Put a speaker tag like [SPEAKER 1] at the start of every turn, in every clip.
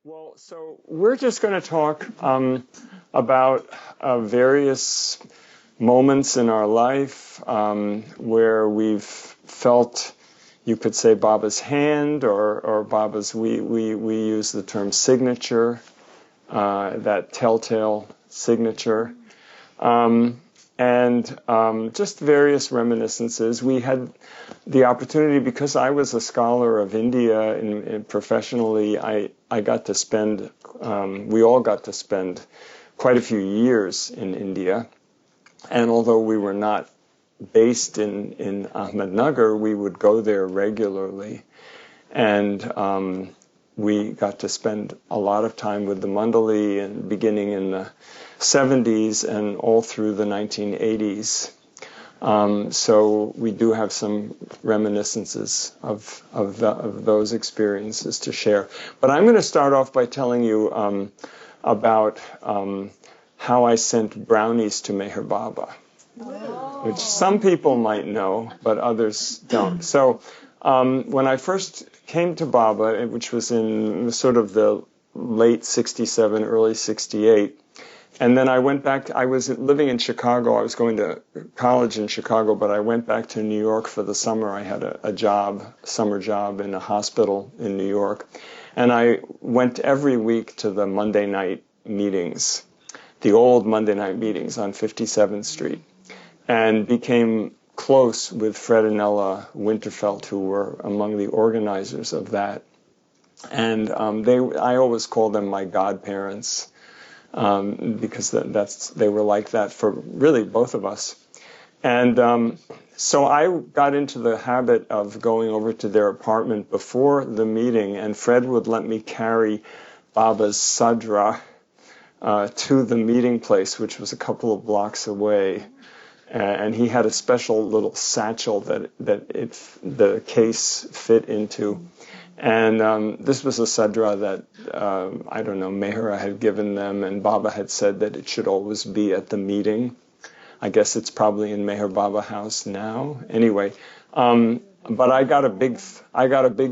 [SPEAKER 1] Well, so we're just going to talk about various moments in our life where we've felt, you could say, Baba's hand or Baba's, we use the term signature, that telltale signature. And just various reminiscences. We had the opportunity, because I was a scholar of India and professionally, I got to spend, we all got to spend quite a few years in India. And although we were not based in Ahmednagar, we would go there regularly. And we got to spend a lot of time with the Mandali, and beginning in the 70s and all through the 1980s. So we do have some reminiscences of those experiences to share. But I'm going to start off by telling you about how I sent brownies to Meher Baba, which some people might know, but others don't. So when I first came to Baba, which was in sort of the late 67, early 68, and then I went back, I was living in Chicago, I was going to college in Chicago, but I went back to New York for the summer. I had a job, summer job in a hospital in New York, and I went every week to the Monday night meetings, the old Monday night meetings on 57th Street, and became close with Fred and Ella Winterfeld, who were among the organizers of that. And I always call them my godparents, because they were like that for really both of us. And so I got into the habit of going over to their apartment before the meeting, and Fred would let me carry Baba's sadra to the meeting place, which was a couple of blocks away. And he had a special little satchel that the case fit into. And this was a sadra that, I don't know, Mehra had given them, and Baba had said that it should always be at the meeting. I guess it's probably in Meher Baba House now. Anyway, but I got a big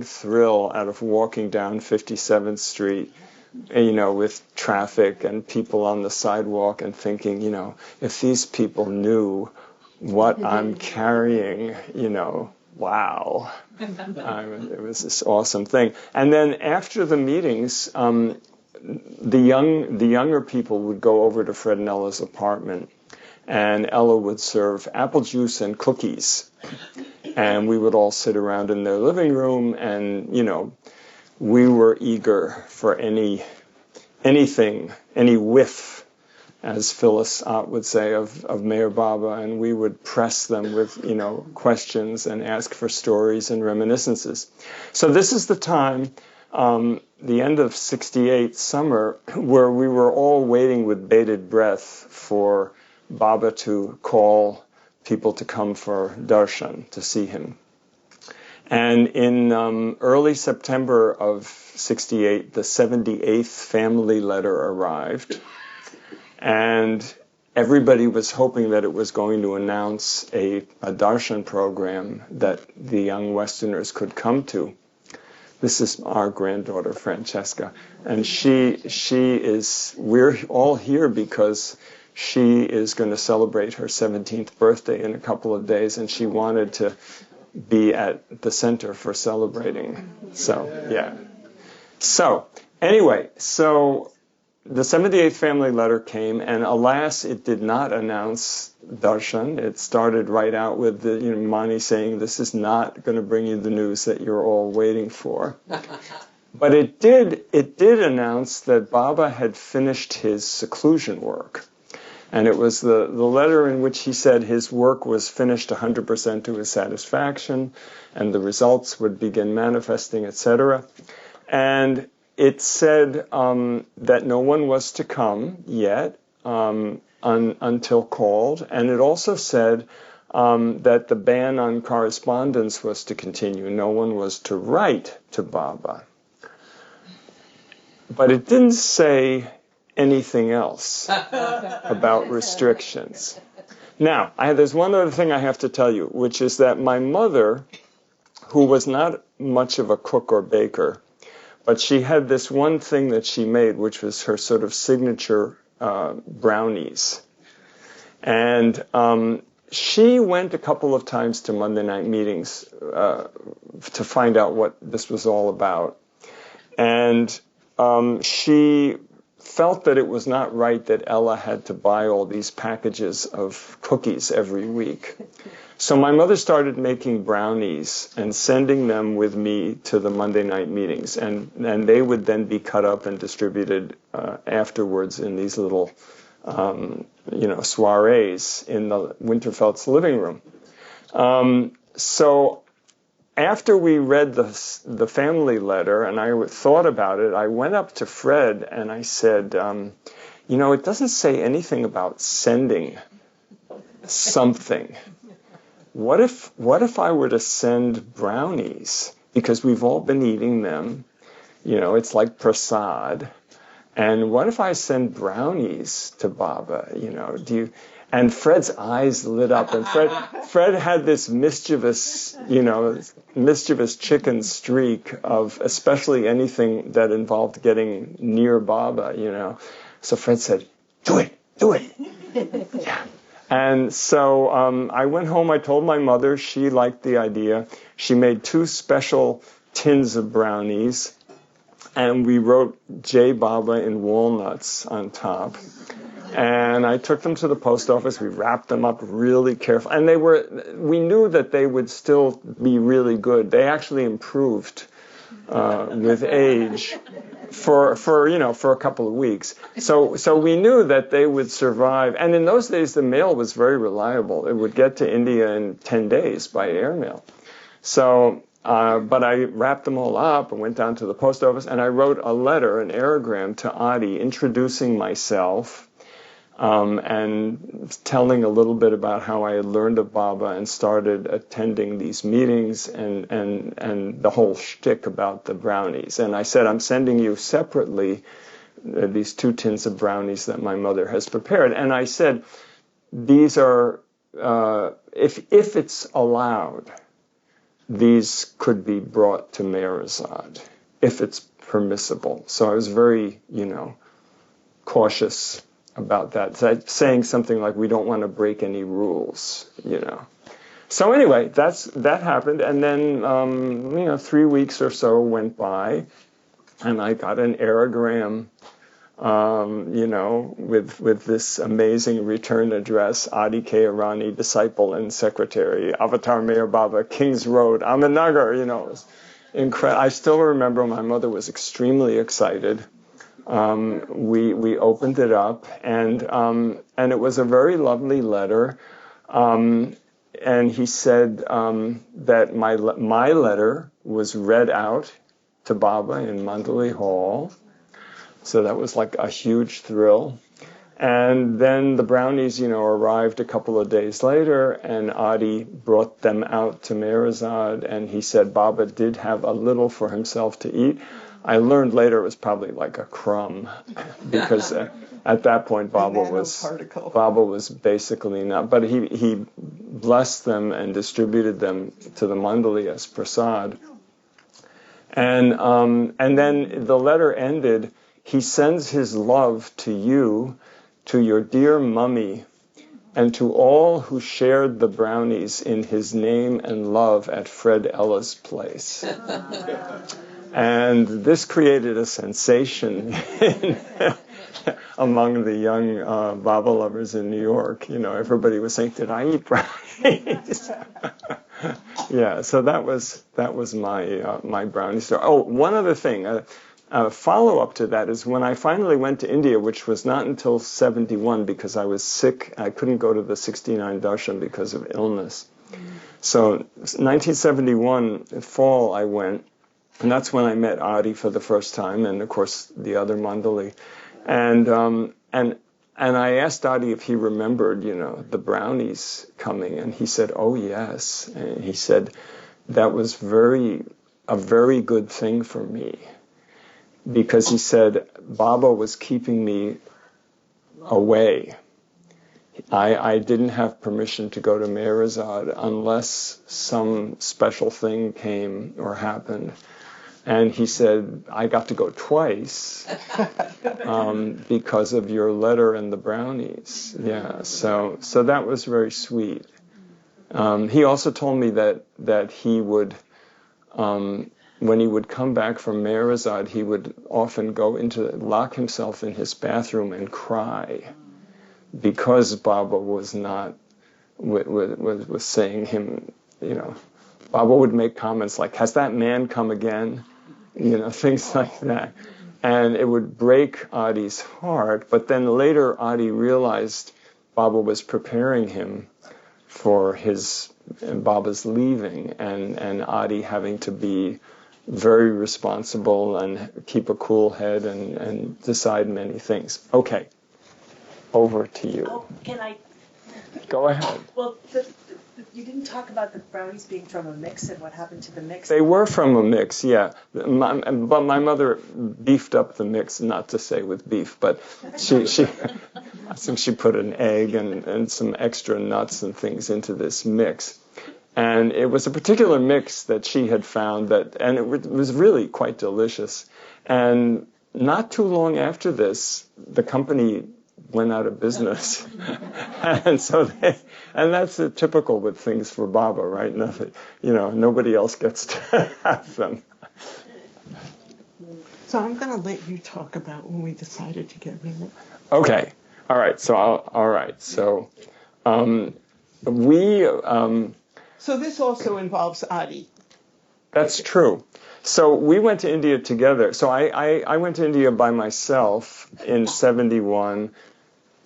[SPEAKER 1] thrill out of walking down 57th Street, with traffic and people on the sidewalk, and thinking, if these people knew what I'm carrying, wow. It was this awesome thing. And then after the meetings, the younger people would go over to Fred and Ella's apartment, and Ella would serve apple juice and cookies. And we would all sit around in their living room, and, we were eager for anything, any whiff, as Phyllis Ott would say, of Meher Baba, and we would press them with, questions and ask for stories and reminiscences. So this is the time, the end of 68 summer, where we were all waiting with bated breath for Baba to call people to come for darshan, to see him. And in early September of 68, the 78th family letter arrived. And everybody was hoping that it was going to announce a darshan program that the young Westerners could come to. This is our granddaughter, Francesca. And we're all here because she is going to celebrate her 17th birthday in a couple of days, and she wanted to be at the center for celebrating. So, yeah. So, anyway, the 78th family letter came, and alas, it did not announce darshan. It started right out with the Mani saying, this is not going to bring you the news that you're all waiting for. But it did announce that Baba had finished his seclusion work. And it was the letter in which he said his work was finished 100% to his satisfaction, and the results would begin manifesting, etc. And it said that no one was to come yet until called, and it also said that the ban on correspondence was to continue. No one was to write to Baba. But it didn't say anything else about restrictions. Now, there's one other thing I have to tell you, which is that my mother, who was not much of a cook or baker, But she had this one thing that she made, which was her sort of signature brownies. And she went a couple of times to Monday night meetings to find out what this was all about. And she felt that it was not right that Ella had to buy all these packages of cookies every week. So my mother started making brownies and sending them with me to the Monday night meetings. And they would then be cut up and distributed afterwards in these little soirees in the Winterfeldt's living room. So after we read the family letter and I thought about it, I went up to Fred and I said, it doesn't say anything about sending something. What if I were to send brownies? Because we've all been eating them. It's like prasad. And what if I send brownies to Baba? And Fred's eyes lit up, and Fred had this mischievous chicken streak of especially anything that involved getting near Baba, So Fred said, do it. Yeah. And so I went home, I told my mother, she liked the idea. She made 2 special tins of brownies, and we wrote J. Baba in walnuts on top. And I took them to the post office. We wrapped them up really carefully. And we knew that they would still be really good. They actually improved with age for a couple of weeks. So we knew that they would survive. And in those days, the mail was very reliable. It would get to India in 10 days by airmail. So, but I wrapped them all up and went down to the post office, and I wrote a letter, an aerogram to Adi, introducing myself, and telling a little bit about how I had learned of Baba and started attending these meetings and the whole shtick about the brownies. And I said, I'm sending you separately these 2 tins of brownies that my mother has prepared. And I said, these are, if it's allowed, these could be brought to Meherazad, if it's permissible. So I was very, cautious about that, saying something like, we don't want to break any rules, So anyway, that happened, and then 3 weeks or so went by, and I got an aerogram, with this amazing return address, Adi K. Irani, disciple and secretary, Avatar Mayor Baba, Kings Road, Ahmednagar, it was incredible. I still remember my mother was extremely excited. We opened it up, and it was a very lovely letter. And he said that my letter was read out to Baba in Mandalay Hall. So that was like a huge thrill. And then the brownies, arrived a couple of days later, and Adi brought them out to Meherazad, and he said Baba did have a little for himself to eat. I learned later it was probably like a crumb, because at that point Baba was basically not. But he blessed them and distributed them to the mandali as prasad. And then the letter ended. He sends his love to you, to your dear mummy, and to all who shared the brownies in his name and love at Fred Ella's place. And this created a sensation among the young Baba lovers in New York. Everybody was saying, "Did I eat brownies?" Yeah, so that was my brownie story. Oh, one other thing. A follow-up to that is when I finally went to India, which was not until 71 because I was sick. I couldn't go to the 69 darshan because of illness. So 1971, fall, I went. And that's when I met Adi for the first time, and of course the other mandali. And I asked Adi if he remembered, the brownies coming, and he said, "Oh yes." And he said that was a very good thing for me, because he said Baba was keeping me away. I didn't have permission to go to Meherazad unless some special thing came or happened. And he said, I got to go twice because of your letter and the brownies. Yeah, so that was very sweet. He also told me that he would, when he would come back from Merazad, he would often lock himself in his bathroom and cry because Baba was not, was saying him, Baba would make comments like, has that man come again? Things like that. And it would break Adi's heart, but then later Adi realized Baba was preparing him for Baba's leaving, and Adi having to be very responsible and keep a cool head and decide many things. Okay, over to you.
[SPEAKER 2] Oh, can I?
[SPEAKER 1] Go ahead.
[SPEAKER 2] Well, you didn't talk about the brownies being from a mix and what happened to the mix.
[SPEAKER 1] They were from a mix, yeah. But my mother beefed up the mix, not to say with beef, but she I think she put an egg and some extra nuts and things into this mix. And it was a particular mix that she had found and it was really quite delicious. And not too long after this, the company went out of business. And that's typical with things for Baba, right? Nothing, nobody else gets to have them.
[SPEAKER 3] So I'm going to let you talk about when we decided to get married.
[SPEAKER 1] Okay. All right. So
[SPEAKER 3] So this also involves Adi.
[SPEAKER 1] That's true. So we went to India together. So I went to India by myself in 1971.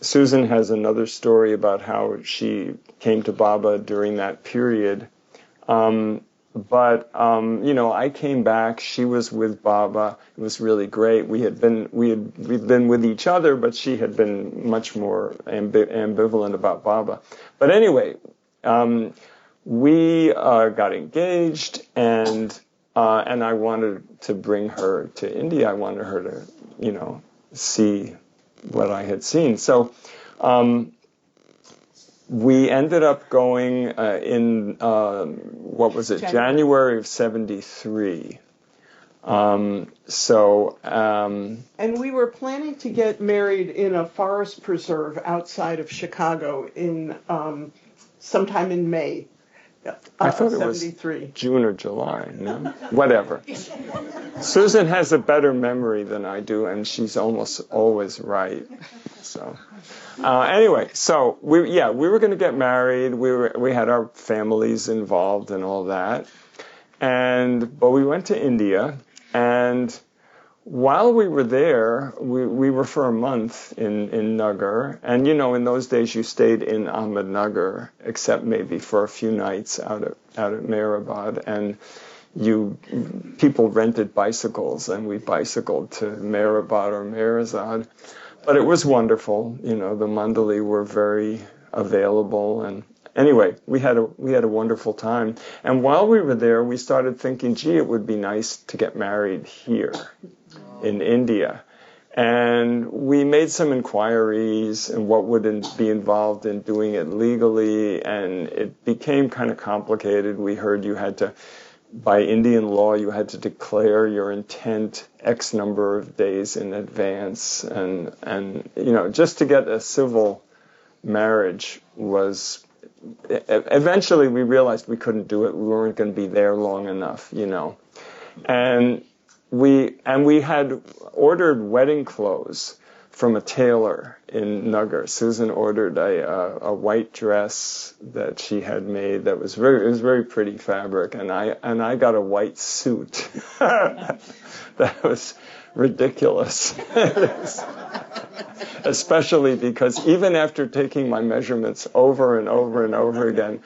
[SPEAKER 1] Susan has another story about how she came to Baba during that period. But I came back. She was with Baba. It was really great. We'd been with each other, but she had been much more ambivalent about Baba. But anyway, we got engaged, and I wanted to bring her to India. I wanted her to, see what I had seen. So we ended up going in, January of 1973.
[SPEAKER 3] And we were planning to get married in a forest preserve outside of Chicago in sometime in May.
[SPEAKER 1] I thought it was June or July, no? Whatever. Susan has a better memory than I do, and she's almost always right. So, anyway, so we were going to get married. We had our families involved and all that, but we went to India, and while we were there, we were for a month in Nagar, and in those days you stayed in Ahmednagar, except maybe for a few nights out at Mehrabad, and people rented bicycles, and we bicycled to Mehrabad or Merazad, but it was wonderful. The Mandali were very available, and anyway, we had a wonderful time. And while we were there, we started thinking, gee, it would be nice to get married here in India. And we made some inquiries and what would be involved in doing it legally, and it became kind of complicated. We heard you had to, by Indian law, you had to declare your intent X number of days in advance, and just to get a civil marriage was, eventually we realized we couldn't do it. We weren't going to be there long enough, and we had ordered wedding clothes from a tailor in Nagar. Susan ordered a white dress that she had made that was very pretty fabric, and I got a white suit that was ridiculous. Especially because even after taking my measurements over and over and over again,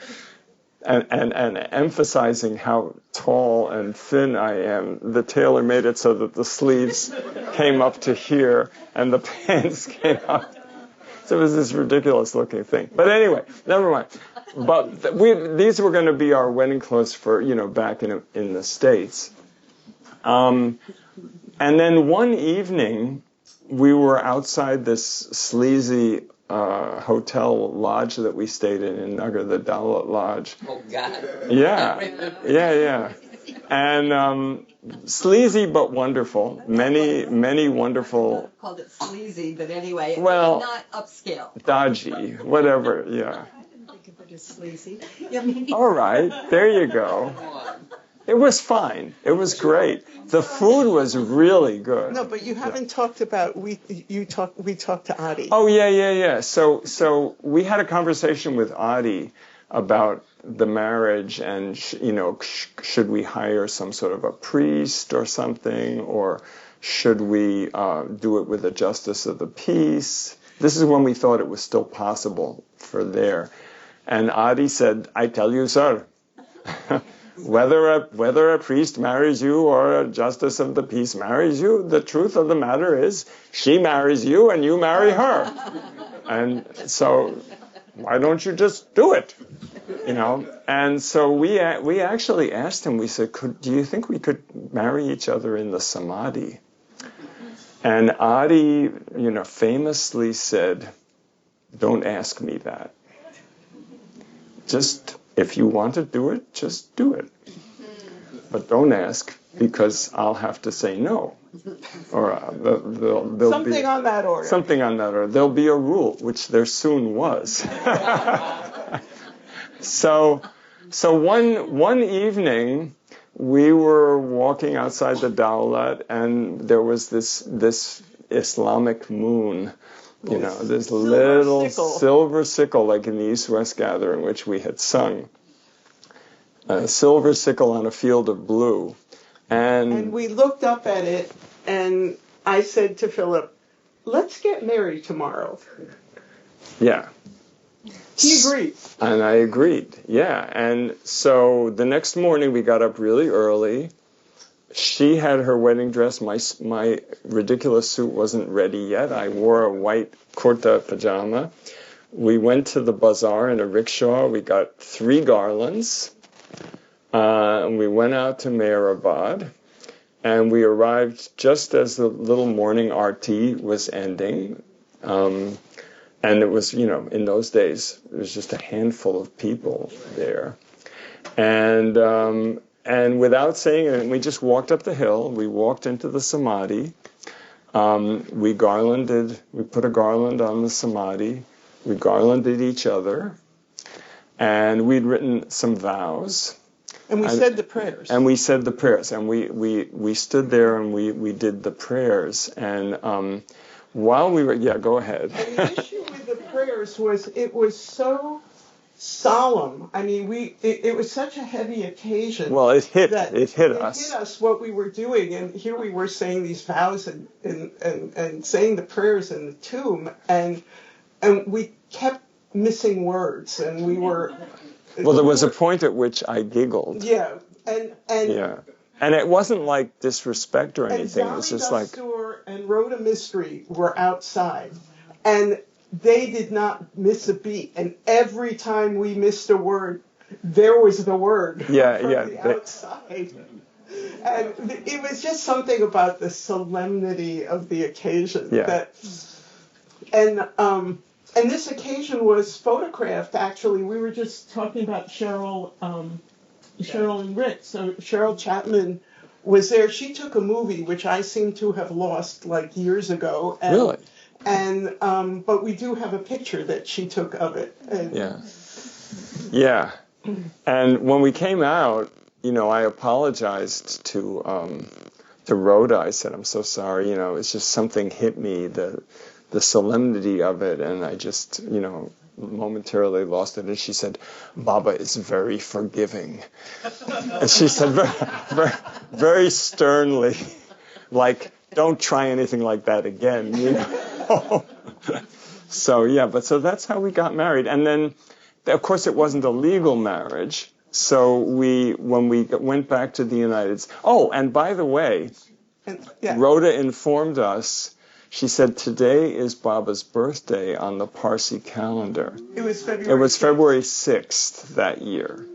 [SPEAKER 1] and emphasizing how tall and thin I am, the tailor made it so that the sleeves came up to here and the pants came up. So it was this ridiculous looking thing. But anyway, never mind. But these were going to be our wedding clothes for, back in the States. And then one evening, we were outside this sleazy hotel lodge that we stayed in Nagar, the Dalit Lodge.
[SPEAKER 4] Oh, God.
[SPEAKER 1] Yeah. And sleazy but wonderful. Many wonderful.
[SPEAKER 4] Called it sleazy, but anyway, it
[SPEAKER 1] Well,
[SPEAKER 4] was not upscale.
[SPEAKER 1] Dodgy, whatever, yeah.
[SPEAKER 2] I didn't think of it as sleazy.
[SPEAKER 1] All right, there you go. It was fine. It was great. The food was really good.
[SPEAKER 3] No, but you haven't talked about we talked to Adi.
[SPEAKER 1] Oh yeah. So we had a conversation with Adi about the marriage, and should we hire some sort of a priest or something, or should we do it with a justice of the peace? This is when we thought it was still possible for there. And Adi said, "I tell you, sir." Whether a priest marries you or a justice of the peace marries you, the truth of the matter is she marries you and you marry her. And so why don't you just do it? And so we actually asked him, we said, do you think we could marry each other in the samadhi? And Adi, famously said, "Don't ask me that. Just, if you want to do it, just do it. But don't ask, because I'll have to say no." Or there'll
[SPEAKER 3] Something
[SPEAKER 1] be
[SPEAKER 3] on that order.
[SPEAKER 1] Something on that order. There'll be a rule, which there soon was. So one evening, we were walking outside the Dawlat, and there was this Islamic moon. This little silver sickle, like in the East-West Gathering, which we had sung. A silver sickle on a field of blue. And
[SPEAKER 3] we looked up at it, and I said to Philip, "Let's get married tomorrow."
[SPEAKER 1] Yeah.
[SPEAKER 3] He agreed.
[SPEAKER 1] And I agreed, yeah. And so the next morning we got up really early. She had her wedding dress. My ridiculous suit wasn't ready yet. I wore a white kurta pajama. We went to the bazaar in a rickshaw. We got 3 garlands. And we went out to Meherabad. And we arrived just as the little morning arti was ending. And it was, in those days, it was just a handful of people there. And without saying anything, we just walked up the hill. We walked into the samadhi. We put a garland on the samadhi. We garlanded each other. And we'd written some vows.
[SPEAKER 3] And we said the prayers.
[SPEAKER 1] And we said the prayers. And we stood there and we did the prayers. And while we were, go ahead.
[SPEAKER 3] And the issue with the prayers was it was so solemn. I mean, it was such a heavy occasion.
[SPEAKER 1] Well, it hit
[SPEAKER 3] us.
[SPEAKER 1] It hit us
[SPEAKER 3] what we were doing, and here we were saying these vows and saying the prayers in the tomb, and we kept missing words, and we were.
[SPEAKER 1] Well, there was a point at which I giggled.
[SPEAKER 3] Yeah, and
[SPEAKER 1] yeah. And it wasn't like disrespect or anything. It was just like.
[SPEAKER 3] And Rhoda Mystery were outside, and they did not miss a beat. And every time we missed a word, there was the word from the outside. And it was just something about the solemnity of the occasion.
[SPEAKER 1] Yeah.
[SPEAKER 3] And this occasion was photographed. Actually, we were just talking about Cheryl and Rick. So Cheryl Chapman was there. She took a movie which I seem to have lost like years ago. And,
[SPEAKER 1] really?
[SPEAKER 3] And but we do have a picture that she took of it. And,
[SPEAKER 1] yeah. And when we came out, I apologized to Rhoda. I said, "I'm so sorry. It's just something hit me, the solemnity of it, and I just, momentarily lost it." And she said, "Baba is very forgiving." And she said very, very sternly, like, "Don't try anything like that again." So that's how we got married. And then, of course, it wasn't a legal marriage. So when we went back to the United States. Oh, and by the way, Rhoda informed us. She said, today is Baba's birthday on the Parsi calendar.
[SPEAKER 3] It was
[SPEAKER 1] February 6th that year.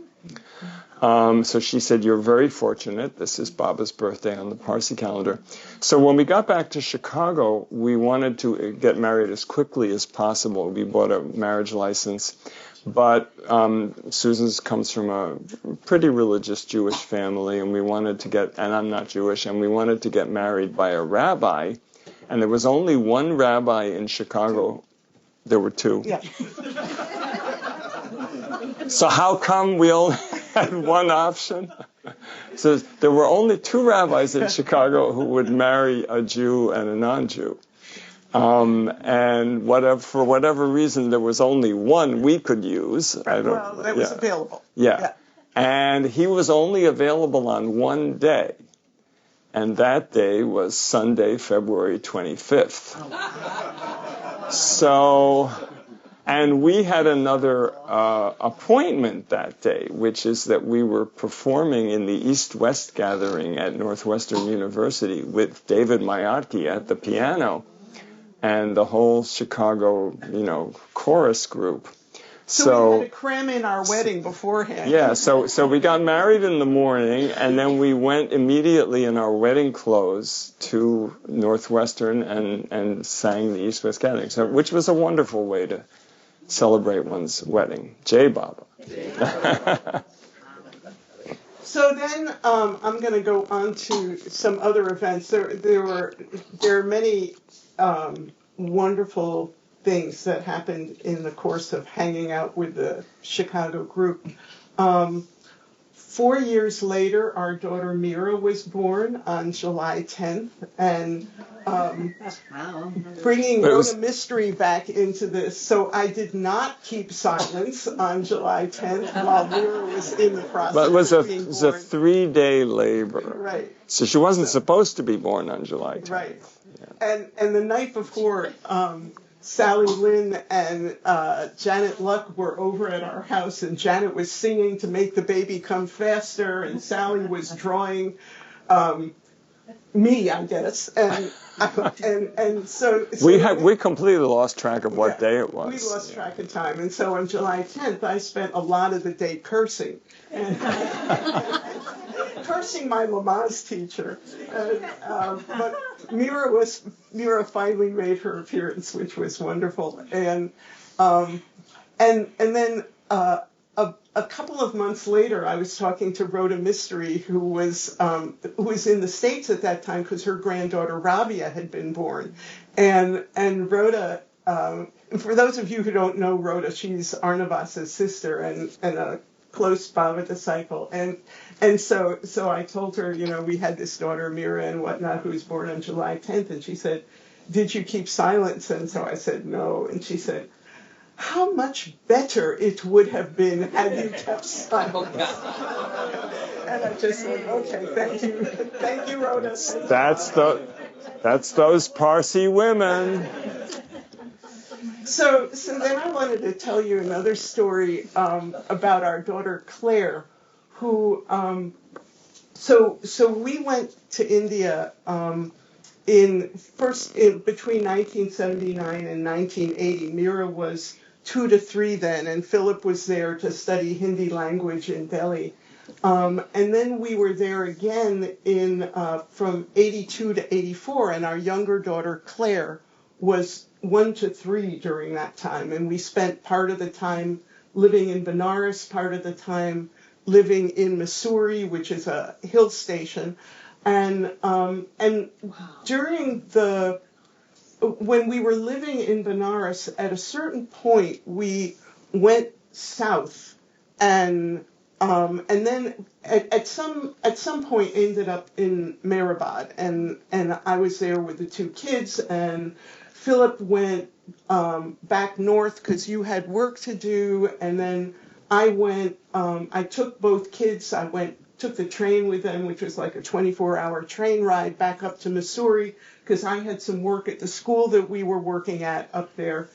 [SPEAKER 1] So she said, you're very fortunate. This is Baba's birthday on the Parsi calendar. So when we got back to Chicago, we wanted to get married as quickly as possible. We bought a marriage license. But Susan's comes from a pretty religious Jewish family, and we wanted to get, and I'm not Jewish, and we wanted to get married by a rabbi. And there was only one rabbi in Chicago. There were two.
[SPEAKER 3] Yeah.
[SPEAKER 1] So how come we only had one option? So there were only two rabbis in Chicago who would marry a Jew and a non-Jew. And for whatever reason, there was only one we could use.
[SPEAKER 3] That was available.
[SPEAKER 1] Yeah. And he was only available on one day. And that day was Sunday, February 25th. So, and we had another appointment that day, which is that we were performing in the East-West gathering at Northwestern University with David Mayatki at the piano and the whole Chicago, chorus group.
[SPEAKER 3] So we had to cram in our wedding beforehand.
[SPEAKER 1] Yeah, so we got married in the morning, and then we went immediately in our wedding clothes to Northwestern and sang the East-West Gathering, which was a wonderful way to celebrate one's wedding. Jai Baba.
[SPEAKER 3] So then I'm going to go on to some other events. There are many wonderful things that happened in the course of hanging out with the Chicago group. 4 years later, our daughter Mira was born on July 10th, and bringing Rhoda Mystery back into this. So I did not keep silence on July 10th while Mira was in the process
[SPEAKER 1] But it was
[SPEAKER 3] of being born.
[SPEAKER 1] It was a 3-day labor.
[SPEAKER 3] Right.
[SPEAKER 1] So she wasn't supposed to be born on July 10th.
[SPEAKER 3] Right. Yeah. And the night before, Sally Lynn and Janet Luck were over at our house, and Janet was singing to make the baby come faster, and Sally was drawing me, I guess, and so
[SPEAKER 1] we completely lost track of what day it was.
[SPEAKER 3] We lost track of time, and so on July 10th, I spent a lot of the day cursing. And cursing my Lamaze teacher, but Mira finally made her appearance, which was wonderful, and then a couple of months later, I was talking to Rhoda Mystery, who was in the States at that time because her granddaughter Rabia had been born, and Rhoda. For those of you who don't know Rhoda, she's Arnavas's sister and a close Baba disciple, and so I told her, we had this daughter Mira and whatnot who was born on July 10th, and she said, "Did you keep silence?" And so I said no, and she said, "How much better it would have been had you kept silence." And I just said, "Okay, thank you, Rhoda."
[SPEAKER 1] That's those Parsi women.
[SPEAKER 3] So then I wanted to tell you another story about our daughter Claire, who so we went to India between 1979 and 1980. Mira was 2 to 3 then, and Philip was there to study Hindi language in Delhi. And then we were there again from 82 to 84, and our younger daughter Claire was 1 to 3 during that time, and we spent part of the time living in Benares, part of the time living in Missouri, which is a hill station, and during when we were living in Benares, at a certain point we went south, and then at some point ended up in Mehrabad, and I was there with the 2 kids, and Philip went back north because you had work to do, and then I went, I took both kids, took the train with them, which was like a 24-hour train ride back up to Missouri because I had some work at the school that we were working at up there.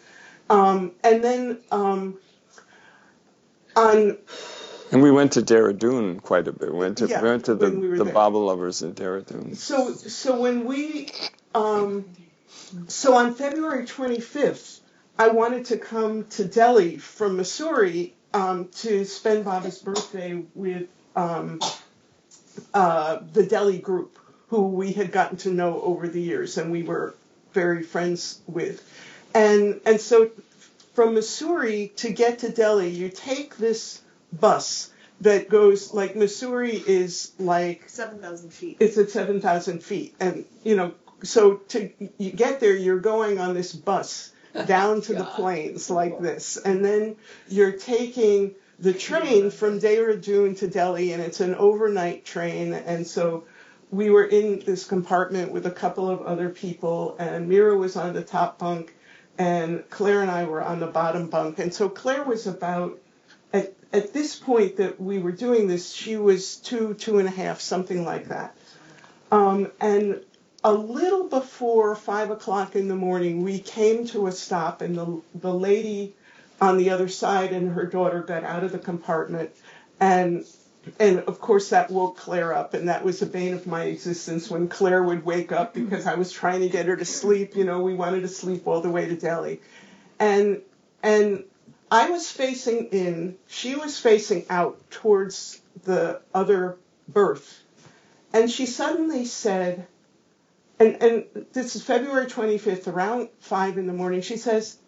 [SPEAKER 3] And we went to Dehradun quite a bit. We went to the Baba lovers in Dehradun. So on February 25th, I wanted to come to Delhi from Missouri to spend Baba's birthday with the Delhi group, who we had gotten to know over the years, and we were very friends with. And so from Missouri to get to Delhi, you take this bus that goes, like, Missouri is like
[SPEAKER 2] 7,000 feet.
[SPEAKER 3] It's at 7,000 feet, and so you get there, you're going on this bus down to the plains like this, and then you're taking the train from Dehradun to Delhi, and it's an overnight train. And so we were in this compartment with a couple of other people, and Mira was on the top bunk, and Claire and I were on the bottom bunk. And so Claire was about, at this point that we were doing this, she was 2.5, something like that. And a little before 5 o'clock in the morning, we came to a stop, and the lady on the other side and her daughter got out of the compartment, and of course that woke Claire up, and that was the bane of my existence when Claire would wake up because I was trying to get her to sleep. We wanted to sleep all the way to Delhi, and I was facing in, she was facing out towards the other berth, and she suddenly said, and this is February 25th, around 5 in the morning, she says,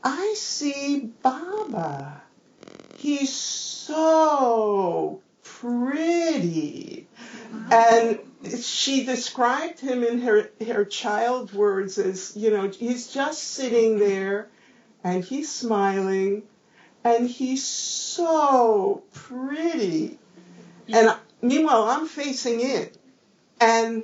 [SPEAKER 3] "I see Baba. He's so pretty." And she described him in her child words as, he's just sitting there and he's smiling and he's so pretty. And meanwhile, I'm facing in, and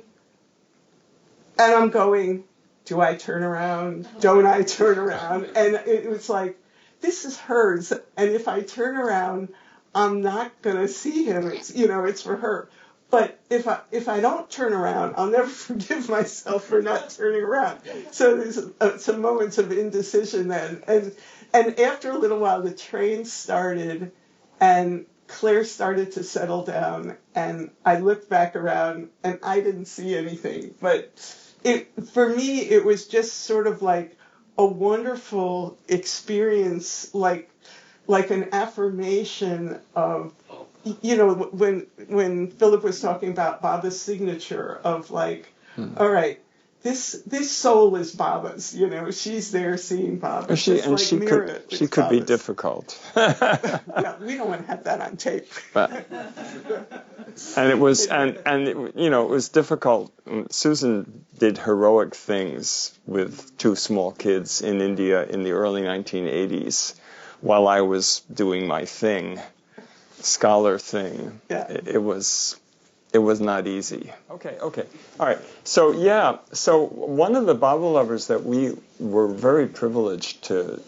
[SPEAKER 3] I'm going, do I turn around? Don't I turn around? And it was like, this is hers, and if I turn around, I'm not going to see him. It's for her. But if I don't turn around, I'll never forgive myself for not turning around. So there's some moments of indecision then. And after a little while, the train started, and Claire started to settle down, and I looked back around, and I didn't see anything. But for me, it was just sort of like a wonderful experience, like an affirmation of, when Philip was talking about Baba's signature of like, all right, this soul is Baba's, she's there seeing Baba.
[SPEAKER 1] She could be difficult.
[SPEAKER 3] Well, we don't want to have that on tape.
[SPEAKER 1] And it was, it was difficult. Susan did heroic things with 2 small kids in India in the early 1980s, while I was doing my scholar thing.
[SPEAKER 3] Yeah.
[SPEAKER 1] It was not easy. Okay. All right. So one of the Baba lovers that we were very privileged to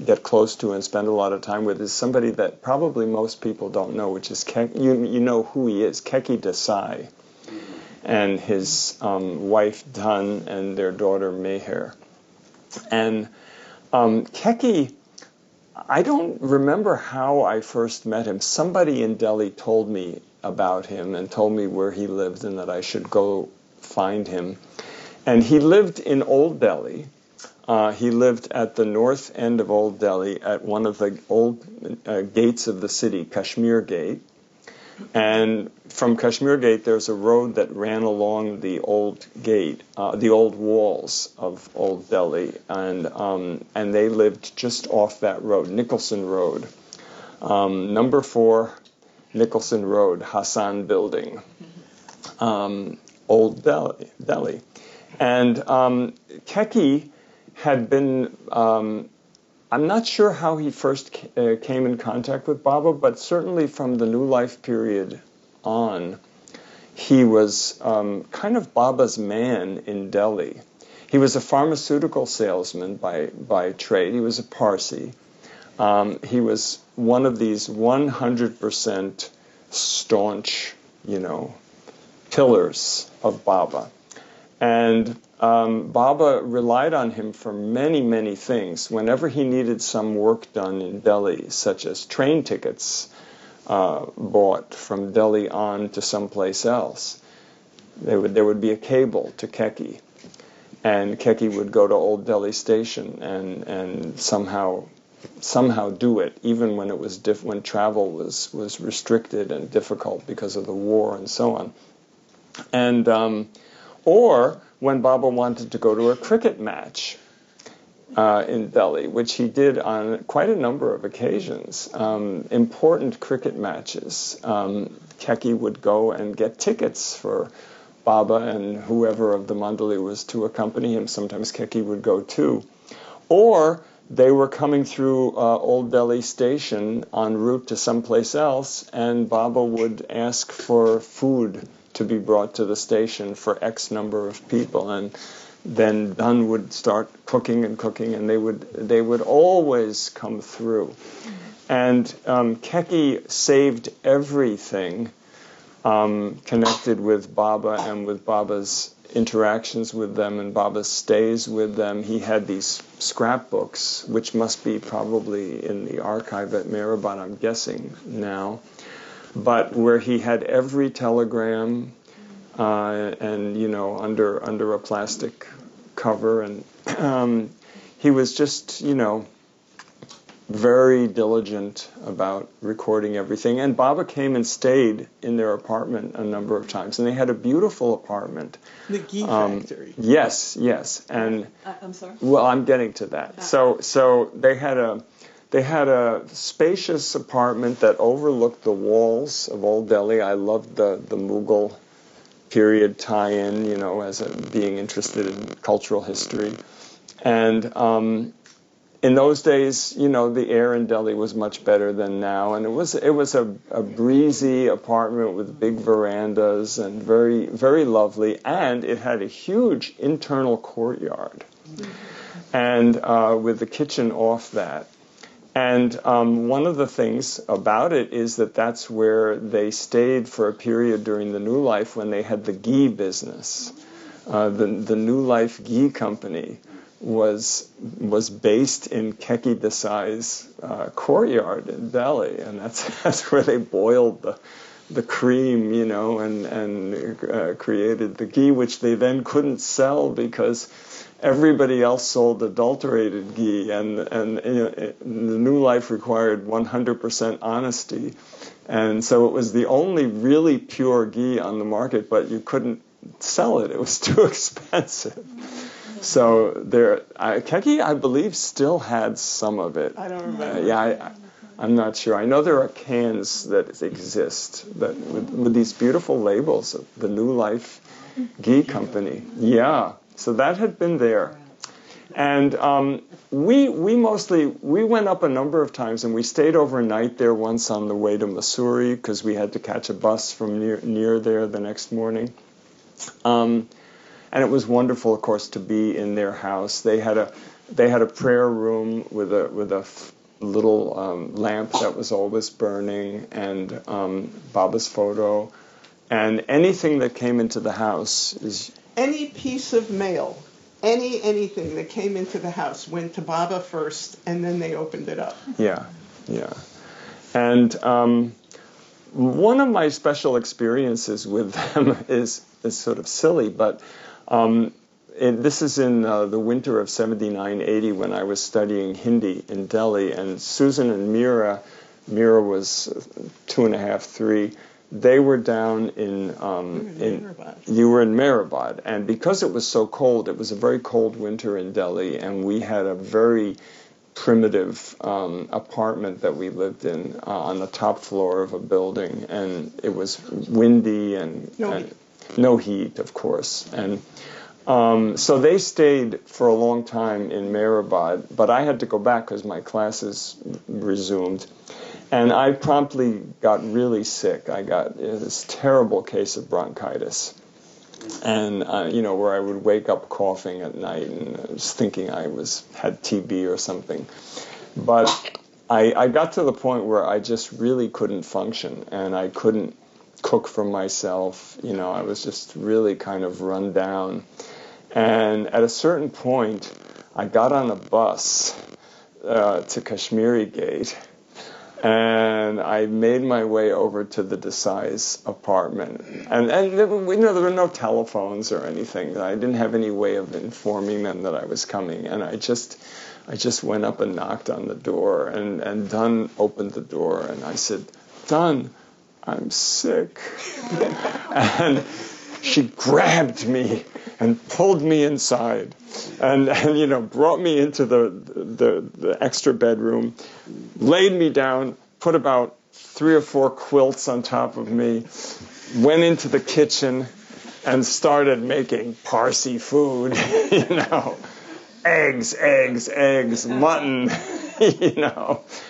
[SPEAKER 1] get close to and spend a lot of time with is somebody that probably most people don't know, which is you know who he is, Keki Desai, and his wife Dan and their daughter Meher. And Keki, I don't remember how I first met him. Somebody in Delhi told me about him and told me where he lived and that I should go find him. And he lived in Old Delhi. He lived at the north end of Old Delhi at one of the old gates of the city, Kashmir Gate. And from Kashmir Gate, there's a road that ran along the old gate, the old walls of Old Delhi, and they lived just off that road, Nicholson Road, number 4, Nicholson Road, Hassan Building, Old Delhi. And Keki had been, I'm not sure how he first came in contact with Baba, but certainly from the New Life period on, he was kind of Baba's man in Delhi. He was a pharmaceutical salesman by trade. He was a Parsi. He was one of these 100% staunch, pillars of Baba. And Baba relied on him for many, many things. Whenever he needed some work done in Delhi, such as train tickets bought from Delhi on to someplace else, there would be a cable to Keki. And Keki would go to Old Delhi Station and somehow do it, even when it was when travel was restricted and difficult because of the war and so on. And or when Baba wanted to go to a cricket match, in Delhi, which he did on quite a number of occasions. Important cricket matches. Keki would go and get tickets for Baba and whoever of the Mandali was to accompany him. Sometimes Keki would go too. Or they were coming through Old Delhi Station en route to someplace else, and Baba would ask for food to be brought to the station for X number of people, and then Dunn would start cooking, and they would always come through. And Keki saved everything connected with Baba and with Baba's interactions with them and Baba's stays with them. He had these scrapbooks, which must be probably in the archive at Mehrabad, I'm guessing now, but where he had every telegram and, you know, under a plastic cover, and he was just, you know, very diligent about recording everything. And Baba came and stayed in their apartment a number of times, and they had a beautiful apartment.
[SPEAKER 3] The ghee factory.
[SPEAKER 1] Yes. And
[SPEAKER 4] I'm sorry.
[SPEAKER 1] well, I'm getting to that. So they had a spacious apartment that overlooked the walls of Old Delhi. I loved the Mughal period tie-in, you know, as being interested in cultural history. And in those days, you know, the air in Delhi was much better than now, and it was a breezy apartment with big verandas and very, very lovely, and it had a huge internal courtyard, and with the kitchen off that. And one of the things about it is that that's where they stayed for a period during the New Life when they had the ghee business. The New Life Ghee Company was based in Keki Desai's courtyard in Delhi, and that's where they boiled the cream, you know, and created the ghee, which they then couldn't sell because everybody else sold adulterated ghee, and you know, the New Life required 100% honesty, and so it was the only really pure ghee on the market, but you couldn't sell it; it was too expensive. So Keki, I believe, still had some of it.
[SPEAKER 3] I don't remember.
[SPEAKER 1] I'm not sure. I know there are cans that exist that with these beautiful labels of the New Life Ghee Company. Yeah, so that had been there. And we went up a number of times, and we stayed overnight there once on the way to Mussoorie because we had to catch a bus from near there the next morning. And it was wonderful, of course, to be in their house. They had a prayer room with a little lamp that was always burning, and Baba's photo, and anything that came into the house is
[SPEAKER 3] any piece of mail, anything that came into the house went to Baba first, and then they opened it up.
[SPEAKER 1] Yeah. And one of my special experiences with them is sort of silly, but this is in the winter of 79-80 when I was studying Hindi in Delhi, and Susan and Mira was 2.5, 3. They were down in you were in Mehrabad, and because it was so cold, it was a very cold winter in Delhi, and we had a very primitive apartment that we lived in on the top floor of a building, and it was windy and no heat, of course. And so they stayed for a long time in Mehrabad, but I had to go back because my classes resumed. And I promptly got really sick. I got this terrible case of bronchitis. And, where I would wake up coughing at night and just thinking I had TB or something. But I got to the point where I just really couldn't function, and I couldn't cook for myself. I was just really kind of run down. And at a certain point, I got on a bus to Kashmiri Gate, and I made my way over to the Desai's apartment. And there were no telephones or anything. I didn't have any way of informing them that I was coming. And I just went up and knocked on the door. And Dunn opened the door, and I said, "Dunn, I'm sick." And she grabbed me and pulled me inside, and brought me into the extra bedroom, laid me down, put about 3 or 4 quilts on top of me, went into the kitchen, and started making Parsi food, eggs, mutton,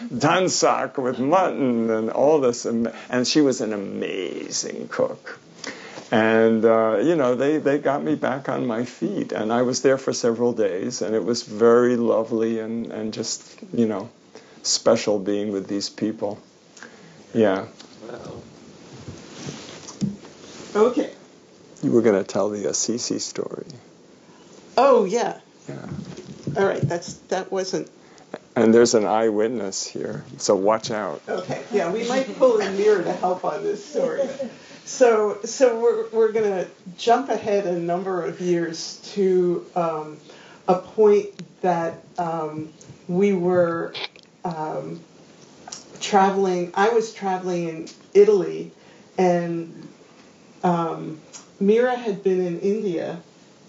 [SPEAKER 1] dansak with mutton and all this. And she was an amazing cook. And, they got me back on my feet. And I was there for several days, and it was very lovely and just, special being with these people. Yeah.
[SPEAKER 3] Wow. Okay.
[SPEAKER 1] You were going to tell the Assisi story.
[SPEAKER 3] Oh, yeah.
[SPEAKER 1] Yeah.
[SPEAKER 3] All right, that wasn't...
[SPEAKER 1] And there's an eyewitness here, so watch out.
[SPEAKER 3] Okay, yeah, we might pull in Mira to help on this story. So we're going to jump ahead a number of years to a point that we were traveling. I was traveling in Italy, and Mira had been in India,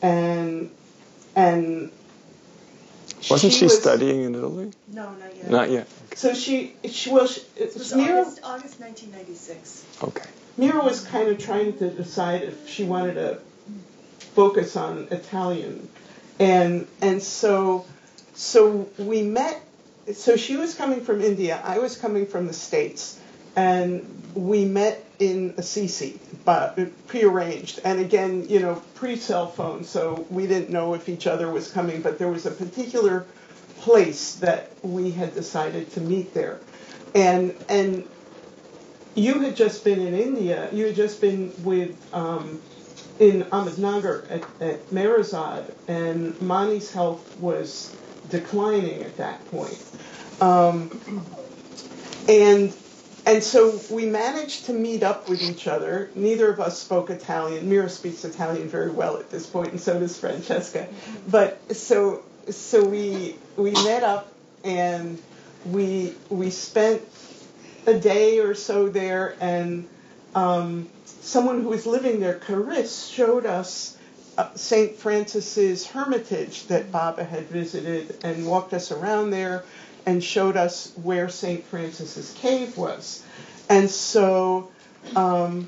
[SPEAKER 3] and
[SPEAKER 1] wasn't she studying in Italy?
[SPEAKER 2] No, not yet.
[SPEAKER 1] Not yet. Okay.
[SPEAKER 3] So
[SPEAKER 2] it was
[SPEAKER 3] Mira,
[SPEAKER 2] August 1996.
[SPEAKER 1] Okay.
[SPEAKER 3] Mira was kind of trying to decide if she wanted to focus on Italian, and so we met. So she was coming from India, I was coming from the States, and we met in Assisi, but prearranged. And again, pre-cell phone, so we didn't know if each other was coming, but there was a particular place that we had decided to meet there. And you had just been in India, you had just been with, in Ahmednagar at Merazad, and Mani's health was declining at that point. And so we managed to meet up with each other. Neither of us spoke Italian. Mira speaks Italian very well at this point, and so does Francesca. But so we met up, and we spent a day or so there, and someone who was living there, Caris, showed us St. Francis's Hermitage that Baba had visited, and walked us around there and showed us where St. Francis's cave was. And so the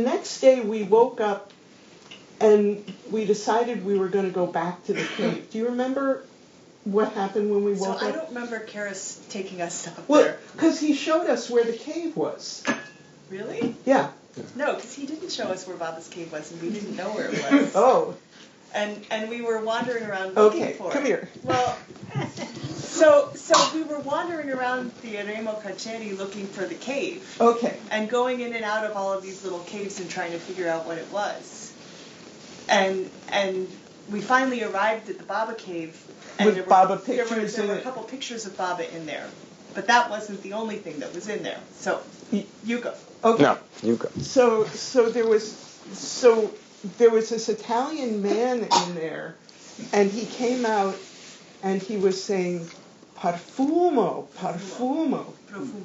[SPEAKER 3] next day we woke up and we decided we were going to go back to the cave. Do you remember what happened when we woke up?
[SPEAKER 2] So I don't remember Karis taking us up there.
[SPEAKER 3] Well, because he showed us where the cave was.
[SPEAKER 2] Really?
[SPEAKER 3] Yeah.
[SPEAKER 2] No, because he didn't show us where Baba's cave was, and we didn't know where it was.
[SPEAKER 3] Oh.
[SPEAKER 2] And we were wandering around looking for it.
[SPEAKER 3] Okay, come here.
[SPEAKER 2] Well, so we were wandering around the Remo Caceri looking for the cave.
[SPEAKER 3] Okay.
[SPEAKER 2] And going in and out of all of these little caves and trying to figure out what it was. And we finally arrived at the Baba cave. And
[SPEAKER 3] With
[SPEAKER 2] there were,
[SPEAKER 3] Baba pictures
[SPEAKER 2] there were
[SPEAKER 3] in
[SPEAKER 2] a
[SPEAKER 3] it.
[SPEAKER 2] couple pictures of Baba in there. But that wasn't the only thing that was in there. So, you go.
[SPEAKER 3] Okay.
[SPEAKER 1] No, you go.
[SPEAKER 3] So there was this Italian man in there, and he came out and he was saying, "Parfumo, parfumo,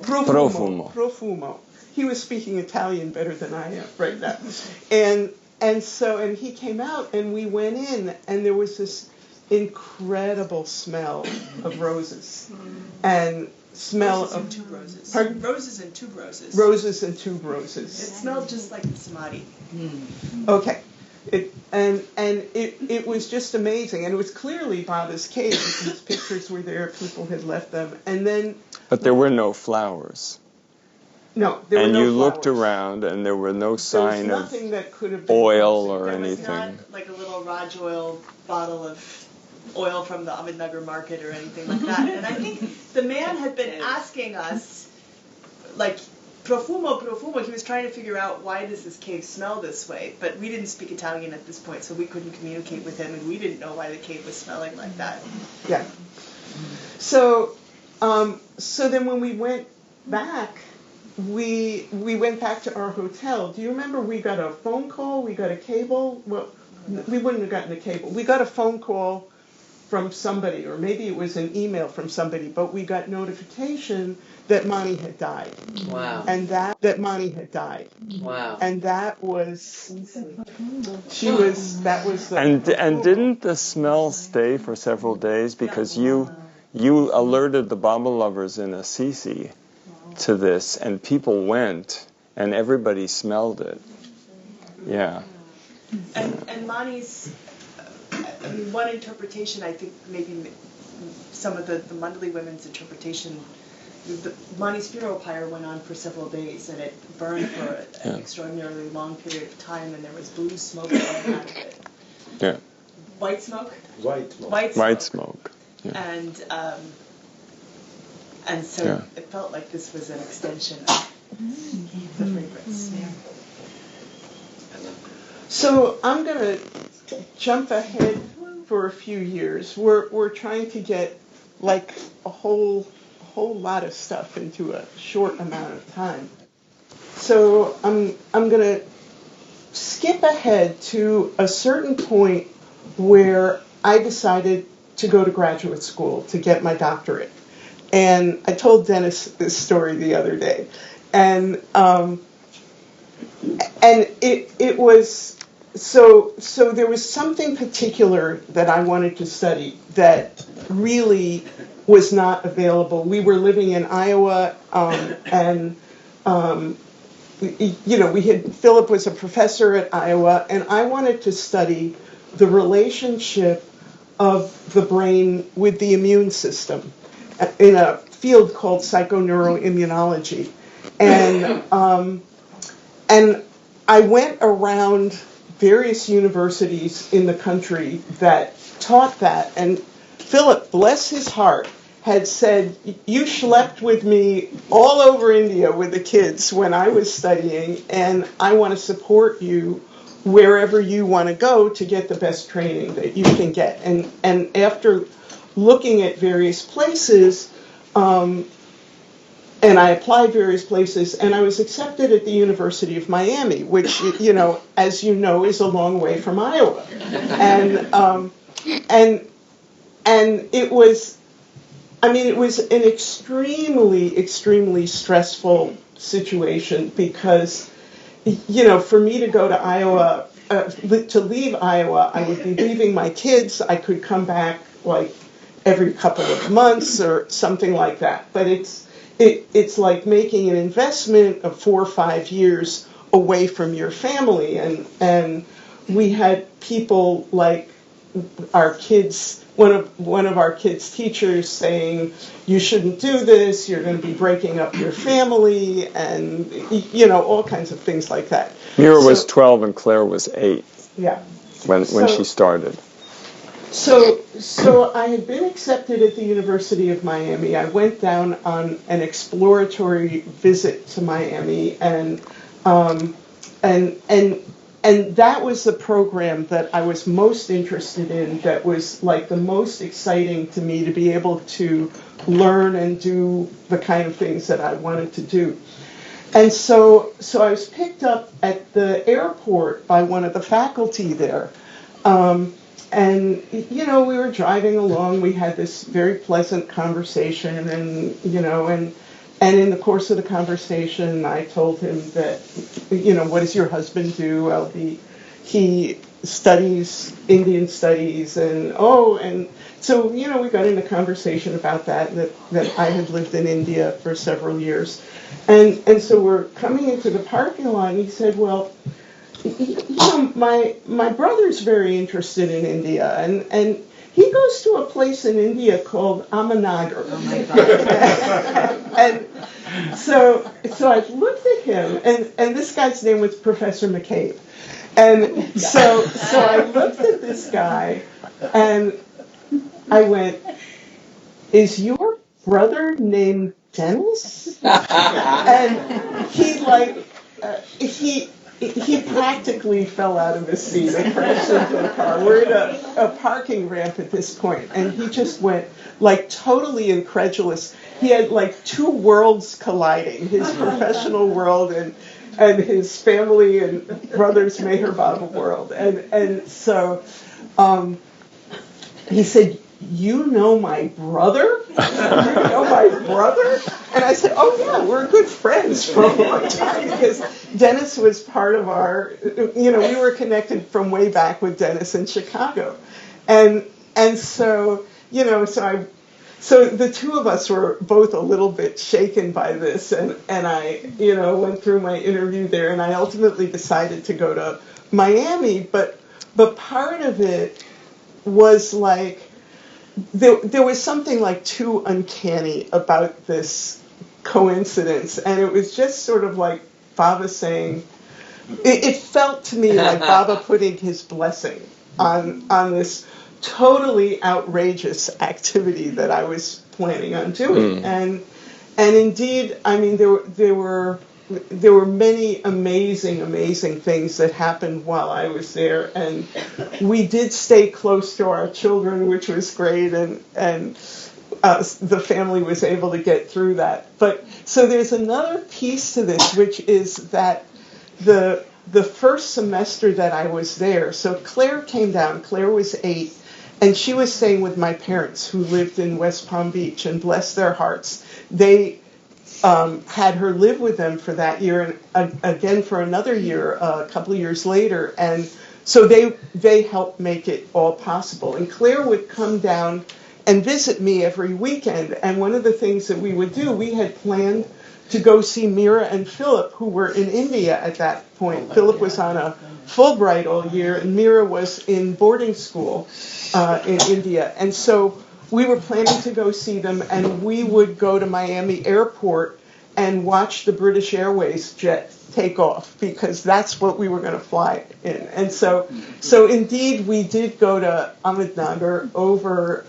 [SPEAKER 3] profumo." He was speaking Italian better than I am right now, and he came out, and we went in, and there was this incredible smell of roses, and smell
[SPEAKER 2] roses
[SPEAKER 3] of
[SPEAKER 2] and tuberoses.
[SPEAKER 3] Pardon?
[SPEAKER 2] Roses and tuberoses.
[SPEAKER 3] Roses and tuberoses.
[SPEAKER 2] It smelled just like the samadhi.
[SPEAKER 3] Okay. It was just amazing, and it was clearly Baba's cave because pictures were there, people had left them, and then.
[SPEAKER 1] But there were no flowers.
[SPEAKER 3] No, there
[SPEAKER 1] and
[SPEAKER 3] were no
[SPEAKER 1] you
[SPEAKER 3] flowers.
[SPEAKER 1] Looked around, and there were no sign of
[SPEAKER 3] that could have been
[SPEAKER 1] oil or
[SPEAKER 2] there
[SPEAKER 1] anything.
[SPEAKER 2] was not like a little Raj oil bottle of oil from the Ahmednagar market or anything like that. And I think the man had been asking us, like, profumo, profumo. He was trying to figure out why does this cave smell this way. But we didn't speak Italian at this point, so we couldn't communicate with him, and we didn't know why the cave was smelling like that.
[SPEAKER 3] Yeah. So then when we went back, we went back to our hotel. Do you remember we got a phone call? We got a cable? Well, we wouldn't have gotten a cable. We got a phone call from somebody, or maybe it was an email from somebody, but we got notification that Monty had died.
[SPEAKER 5] Wow.
[SPEAKER 3] And that Monty had died.
[SPEAKER 5] Wow.
[SPEAKER 3] And that was, that was the...
[SPEAKER 1] And didn't the smell stay for several days because you alerted the Bible lovers in Assisi to this, and people went, and everybody smelled it. Yeah.
[SPEAKER 2] And Monty's, I mean, one interpretation, I think maybe some of the Mundley women's interpretation, Monty's funeral pyre went on for several days, and it burned for an extraordinarily long period of time, and there was blue smoke coming out of it.
[SPEAKER 1] Yeah.
[SPEAKER 2] White smoke?
[SPEAKER 6] White smoke.
[SPEAKER 1] White smoke. Yeah.
[SPEAKER 2] And so it felt like this was an extension of the fragrance.
[SPEAKER 3] So I'm going to jump ahead for a few years. We're trying to get like a whole lot of stuff into a short amount of time. So I'm going to skip ahead to a certain point where I decided to go to graduate school to get my doctorate. And I told Dennis this story the other day. And it was, so there was something particular that I wanted to study that really was not available. We were living in Iowa, and Philip was a professor at Iowa, and I wanted to study the relationship of the brain with the immune system in a field called psychoneuroimmunology. And I went around various universities in the country that taught that, and Philip, bless his heart, had said, you schlepped with me all over India with the kids when I was studying, and I want to support you wherever you want to go to get the best training that you can get. And after looking at various places, and I applied various places, and I was accepted at the University of Miami, which, as you know, is a long way from Iowa. And it was, it was an extremely, extremely stressful situation because, for me to go to Iowa, to leave Iowa, I would be leaving my kids. I could come back like every couple of months or something like that. But it's like making an investment of 4 or 5 years away from your family. And we had people like our kids, one of our kids' teachers saying, you shouldn't do this, you're going to be breaking up your family, and, all kinds of things like that.
[SPEAKER 1] Mira was 12 and Claire was 8 when she started.
[SPEAKER 3] So I had been accepted at the University of Miami. I went down on an exploratory visit to Miami, and that was the program that I was most interested in, that was like the most exciting to me, to be able to learn and do the kind of things that I wanted to do. And so I was picked up at the airport by one of the faculty there. And, we were driving along. We had this very pleasant conversation, and in the course of the conversation, I told him that, what does your husband do? Well, he studies Indian studies, and so, we got into conversation about that I had lived in India for several years. And so we're coming into the parking lot, and he said, well, my brother's very interested in India, and he goes to a place in India called Ahmednagar.
[SPEAKER 4] Oh my God.
[SPEAKER 3] And so I looked at him, and this guy's name was Professor McCabe. And so I looked at this guy, and I went, is your brother named Dennis? And he practically fell out of his seat and crashed into the car. We're in a parking ramp at this point, and he just went like totally incredulous. He had like two worlds colliding, his professional world and his family and brother's Meher Baba world. And so he said, you know my brother? You know my brother? And I said, oh yeah, we're good friends for a long time, because Dennis was part of our, we were connected from way back with Dennis in Chicago. And so, so the two of us were both a little bit shaken by this, and I, went through my interview there, and I ultimately decided to go to Miami, but part of it was like, there was something like too uncanny about this coincidence, and it was just sort of like Baba saying, it felt to me like Baba putting his blessing on this totally outrageous activity that I was planning on doing. And indeed, I mean, there were many amazing things that happened while I was there, and we did stay close to our children, which was great, and the family was able to get through that. But so there's another piece to this, which is that the first semester that I was there, so Claire came down. Claire was 8, and she was staying with my parents, who lived in West Palm Beach, and bless their hearts, they had her live with them for that year, and again for another year, a couple of years later, and so they helped make it all possible. And Claire would come down and visit me every weekend, and one of the things that we would do, we had planned to go see Mira and Philip, who were in India at that point. Philip was on a Fulbright all year, and Mira was in boarding school in India. And so we were planning to go see them, and we would go to Miami Airport and watch the British Airways jet take off, because that's what we were going to fly in. And so indeed, we did go to Ahmednagar over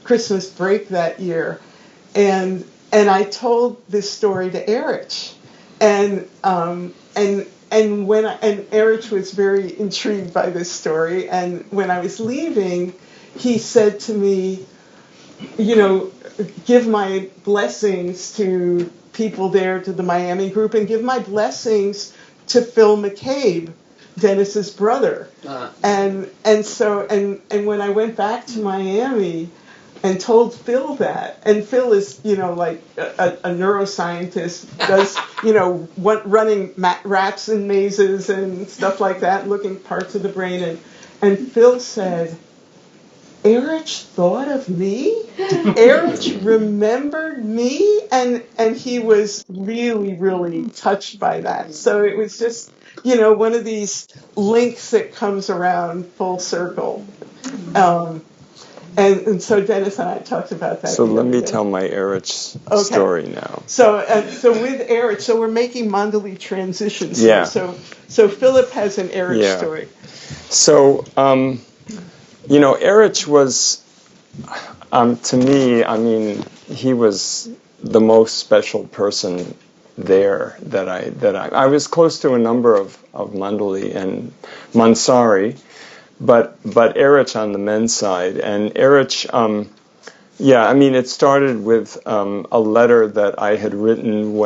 [SPEAKER 3] Christmas break that year, and I told this story to Eruch, and Eruch was very intrigued by this story. And when I was leaving, he said to me, give my blessings to people there, to the Miami group, and give my blessings to Phil McCabe, Dennis's brother. And when I went back to Miami and told Phil that, and Phil is, like a neuroscientist, does, running rats in mazes and stuff like that, looking parts of the brain, and Phil said, Eruch thought of me? Eruch remembered me? And he was really, really touched by that. So it was just, one of these links that comes around full circle. And so Dennis and I talked about that.
[SPEAKER 1] So let me tell my Eruch story now.
[SPEAKER 3] So with Eruch, so we're making Mandali transitions
[SPEAKER 1] here.
[SPEAKER 3] So Philip has an Eruch story.
[SPEAKER 1] So, Eruch was, to me, I mean, he was the most special person there that I was close to a number of Mandali and Mansari, but Eruch on the men's side. And Eruch, it started with a letter that I had written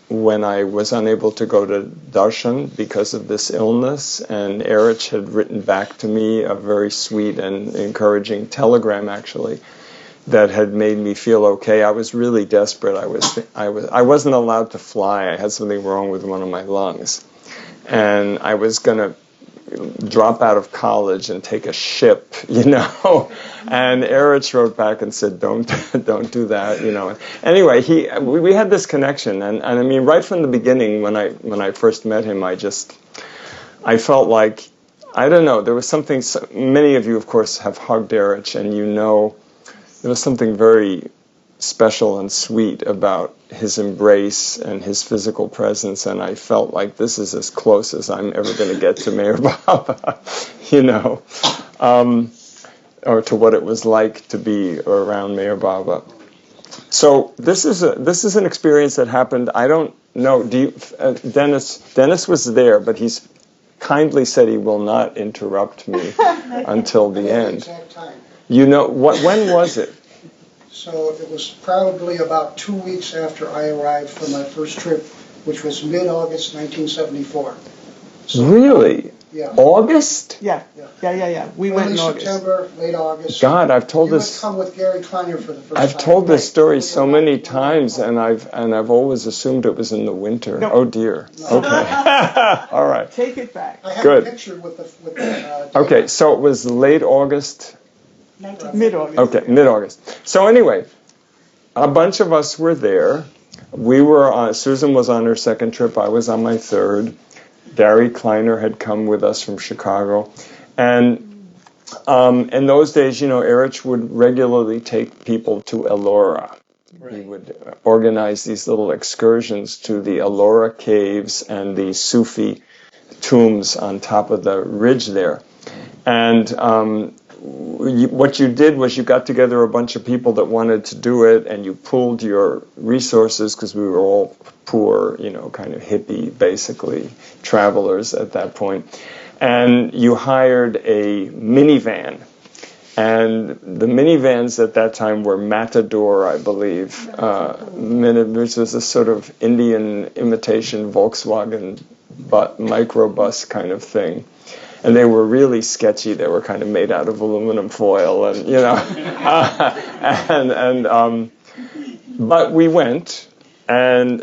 [SPEAKER 1] when I was unable to go to Darshan because of this illness, and Eruch had written back to me a very sweet and encouraging telegram, actually, that had made me feel okay. I was really desperate. I wasn't allowed to fly. I had something wrong with one of my lungs, and I was going to drop out of college and take a ship, And Eruch wrote back and said, "Don't do that," Anyway, we had this connection, and I mean, right from the beginning, when I first met him, I felt like, I don't know, there was something. Many of you, of course, have hugged Eruch, and there was something very special and sweet about his embrace and his physical presence, and I felt like this is as close as I'm ever going to get to Meher Baba, or to what it was like to be around Meher Baba. So this is an experience that happened. I don't know. Dennis was there, but he's kindly said he will not interrupt me until the end.
[SPEAKER 5] Exact time.
[SPEAKER 1] When was it?
[SPEAKER 5] So it was probably about 2 weeks after I arrived for my first trip, which was mid-August 1974. So
[SPEAKER 1] Really?
[SPEAKER 5] Yeah.
[SPEAKER 1] August?
[SPEAKER 3] Yeah. We went in August.
[SPEAKER 5] September, late August.
[SPEAKER 1] God, I've told
[SPEAKER 5] You
[SPEAKER 1] this.
[SPEAKER 5] had come with Gary Kleiner for the first time.
[SPEAKER 1] I've told this story so many times, and I've always assumed it was in the winter.
[SPEAKER 3] No.
[SPEAKER 1] Oh dear.
[SPEAKER 5] No.
[SPEAKER 1] Okay. All right.
[SPEAKER 3] Take it back.
[SPEAKER 5] I have
[SPEAKER 1] Good.
[SPEAKER 5] a picture with the
[SPEAKER 1] Okay, so it was late August.
[SPEAKER 3] Mid-August.
[SPEAKER 1] Okay, mid-August. So anyway, a bunch of us were there. We were on, Susan was on her second trip. I was on my third. Gary Kleiner had come with us from Chicago. And in those days, Eruch would regularly take people to Elora. Right. He would organize these little excursions to the Elora caves and the Sufi tombs on top of the ridge there. And what you did was you got together a bunch of people that wanted to do it, and you pooled your resources, because we were all poor, kind of hippie, basically, travelers at that point. And you hired a minivan. And the minivans at that time were Matador, I believe, which was a sort of Indian imitation Volkswagen microbus kind of thing. And they were really sketchy. They were kind of made out of aluminum foil, and but we went, and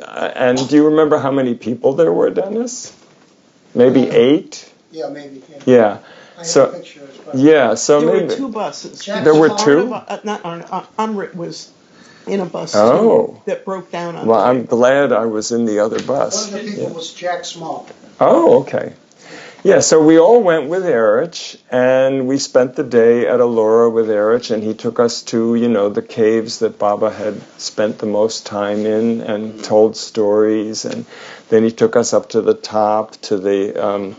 [SPEAKER 1] do you remember how many people there were, Dennis? Maybe 8.
[SPEAKER 5] Yeah, maybe.
[SPEAKER 1] Yeah.
[SPEAKER 5] I have pictures. But
[SPEAKER 1] So
[SPEAKER 3] there
[SPEAKER 1] maybe
[SPEAKER 3] were 2 buses.
[SPEAKER 1] There were 2.
[SPEAKER 3] Unrit was in a bus that broke down on.
[SPEAKER 1] Well, I'm glad I was in the other bus.
[SPEAKER 5] one of the people was Jack Small.
[SPEAKER 1] Oh, okay. Yeah, so we all went with Eruch, and we spent the day at Elora with Eruch, and he took us to, the caves that Baba had spent the most time in, and told stories, and then he took us up to the top, to the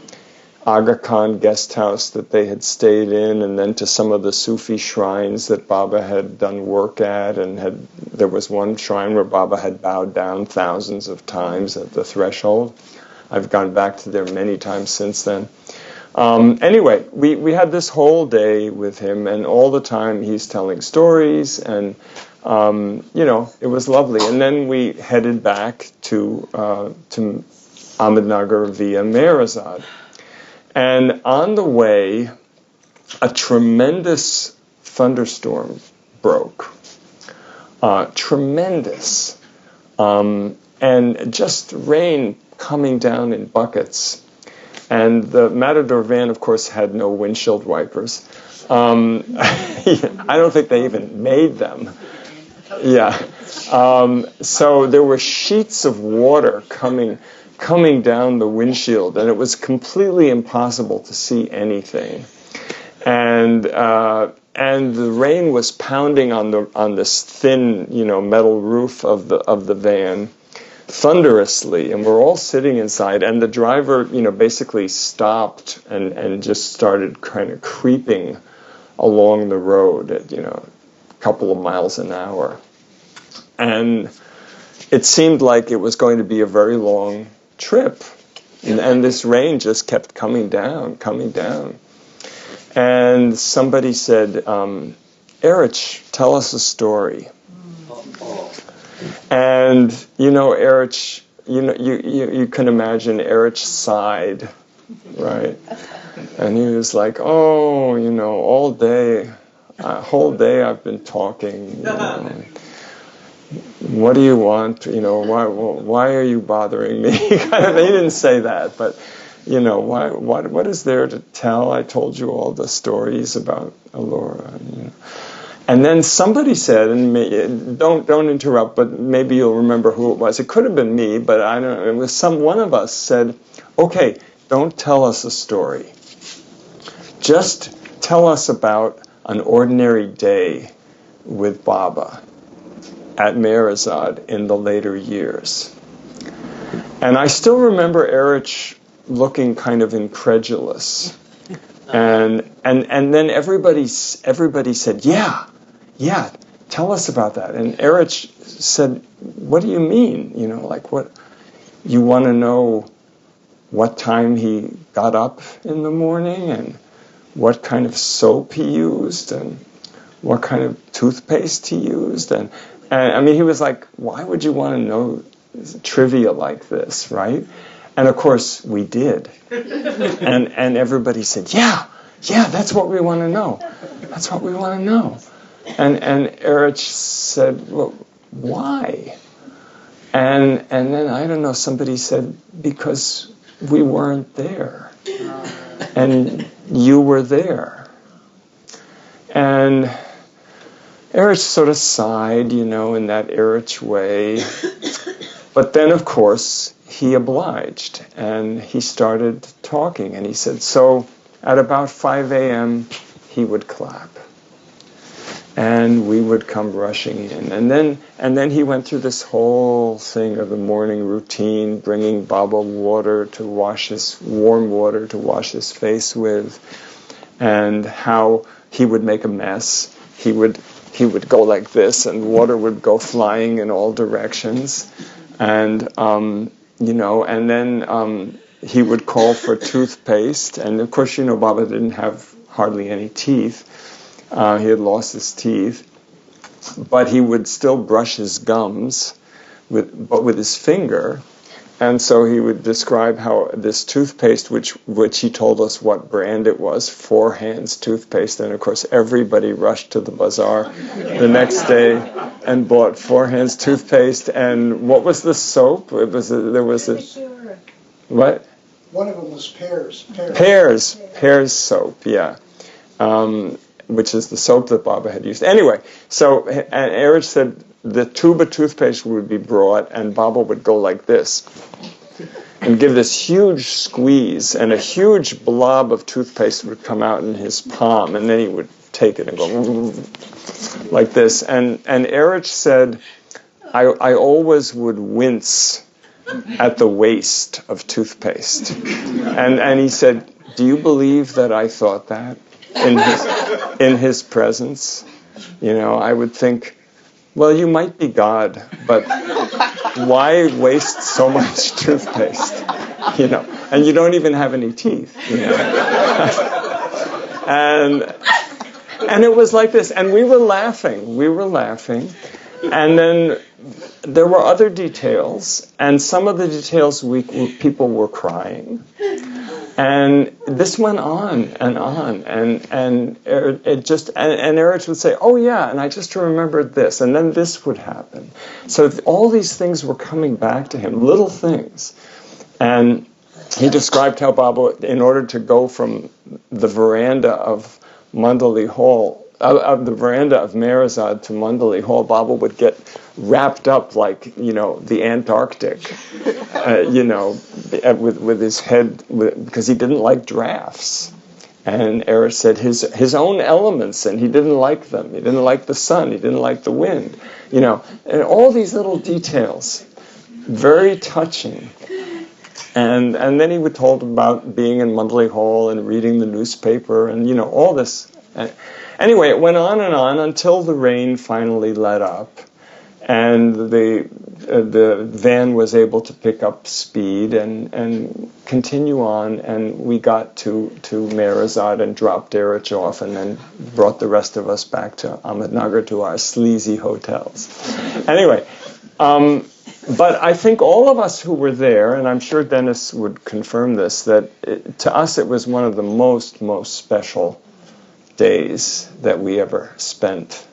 [SPEAKER 1] Aga Khan guest house that they had stayed in, and then to some of the Sufi shrines that Baba had done work at, and there was one shrine where Baba had bowed down thousands of times at the threshold. I've gone back to there many times since then. Anyway, we had this whole day with him, and all the time he's telling stories, and it was lovely. And then we headed back to Ahmednagar via Mehrazad. And on the way, a tremendous thunderstorm broke. Tremendous. And just rain coming down in buckets. And the Matador van, of course, had no windshield wipers. I don't think they even made them. Yeah. So there were sheets of water coming down the windshield, and it was completely impossible to see anything. And the rain was pounding on this thin, metal roof of the van, thunderously, and we're all sitting inside, and the driver, basically stopped and just started kind of creeping along the road at, a couple of miles an hour. And it seemed like it was going to be a very long trip, and this rain just kept coming down. And somebody said, Eruch, tell us a story. And, Eruch, you can imagine Eruch sighed, right? And he was like, oh, all day, whole day I've been talking, what do you want? Why are you bothering me? He didn't say that, but, what is there to tell? I told you all the stories about Elora, And then somebody said, and don't interrupt, but maybe you'll remember who it was. It could have been me, but I don't know. It was one of us said, okay, don't tell us a story. Just tell us about an ordinary day with Baba at Mehrazad in the later years. And I still remember Eruch looking kind of incredulous. And then everybody said, yeah, tell us about that. And Eruch said, what do you mean? What, you want to know what time he got up in the morning, and what kind of soap he used, and what kind of toothpaste he used. And I mean, he was like, why would you want to know trivia like this, right? And of course we did. And everybody said, yeah, that's what we want to know. That's what we want to know. And Eruch said, well, why? And then, I don't know, somebody said, because we weren't there. And you were there. And Eruch sort of sighed, in that Eruch way. But then, of course, he obliged. And he started talking. And he said, so at about 5 a.m., he would clap. And we would come rushing in. And then he went through this whole thing of the morning routine, bringing bottled water to warm water to wash his face with, and how he would make a mess. He would go like this, and water would go flying in all directions. And, and then he would call for toothpaste. And of course, Baba didn't have hardly any teeth. He had lost his teeth, but he would still brush his gums, but with his finger. And so he would describe how this toothpaste, which he told us what brand it was, Four Hands toothpaste. And of course, everybody rushed to the bazaar the next day and bought Four Hands toothpaste. And what was the soap? There was a what?
[SPEAKER 5] One of them was Pears.
[SPEAKER 1] Pears soap. Yeah. Which is the soap that Baba had used. Anyway, so and Eruch said the tube of toothpaste would be brought, and Baba would go like this and give this huge squeeze, and a huge blob of toothpaste would come out in his palm, and then he would take it and go like this. And Eruch said, I always would wince at the waste of toothpaste. And he said, do you believe that I thought that? In his presence, I would think, well, you might be God, but why waste so much toothpaste? And you don't even have any teeth, and it was like this, and we were laughing, and then there were other details, and some of the details people were crying. And this went on, and Eruch would say, oh yeah, and I just remembered this, and then this would happen. So all these things were coming back to him, little things. And he described how Baba, in order to go from the veranda of Mandali Hall, of the veranda of Meherazad to Mandali Hall, Baba would get wrapped up like, the Antarctic, with his head, because he didn't like drafts. And Eruch said his own elements, and he didn't like them. He didn't like the sun. He didn't like the wind. And all these little details, very touching. And then he would told about being in Mandali Hall and reading the newspaper and, all this. Anyway, it went on and on until the rain finally let up, and the van was able to pick up speed and continue on, and we got to Meherazad and dropped Eruch off, and then brought the rest of us back to Ahmednagar to our sleazy hotels. Anyway, but I think all of us who were there, and I'm sure Dennis would confirm this, that to us it was one of the most special days that we ever spent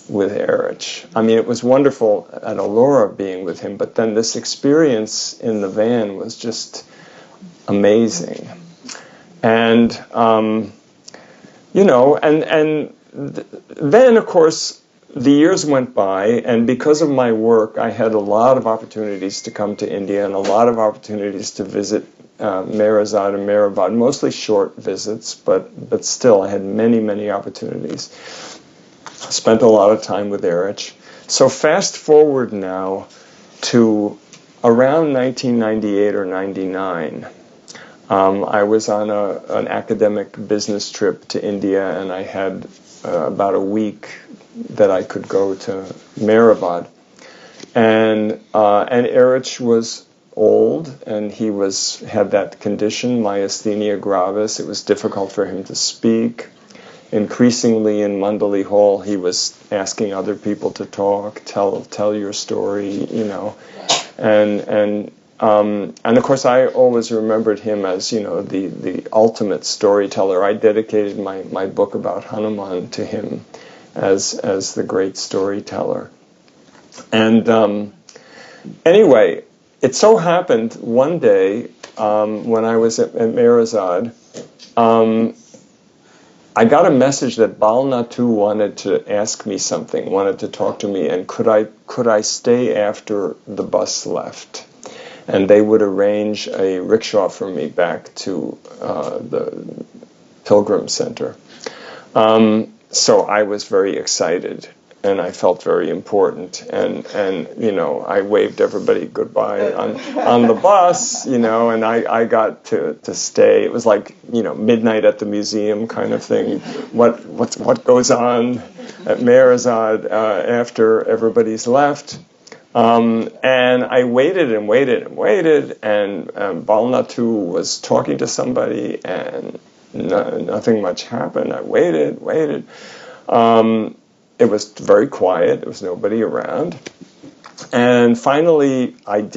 [SPEAKER 1] with Eruch. I mean, it was wonderful at Allura being with him, but then this experience in the van was just amazing. And, then, of course, the years went by, and because of my work, I had a lot of opportunities to come to India and a lot of opportunities to visit Meherazad and Meherabad, mostly short visits, but still I had many opportunities. Spent a lot of time with Eruch. So fast forward now to around 1998 or 99. I was on an academic business trip to India, and I had about a week that I could go to Meherabad. And Eruch was old, and he had that condition, myasthenia gravis. It was difficult for him to speak. Increasingly in Mandali Hall, he was asking other people to talk, tell your story, and and of course, I always remembered him as, the ultimate storyteller. I dedicated my book about Hanuman to him as the great storyteller. And anyway, it so happened one day when I was at Merazad, I got a message that Bal Natu wanted to ask me something, wanted to talk to me, and could I stay after the bus left? And they would arrange a rickshaw for me back to the Pilgrim Center. So I was very excited, and I felt very important, and I waved everybody goodbye on the bus, and I got to stay. It was like midnight at the museum kind of thing. What goes on at Merazad after everybody's left? And I waited and waited and waited, and Bal Natu was talking to somebody, and nothing much happened. I waited. It was very quiet. There was nobody around. And finally, Bal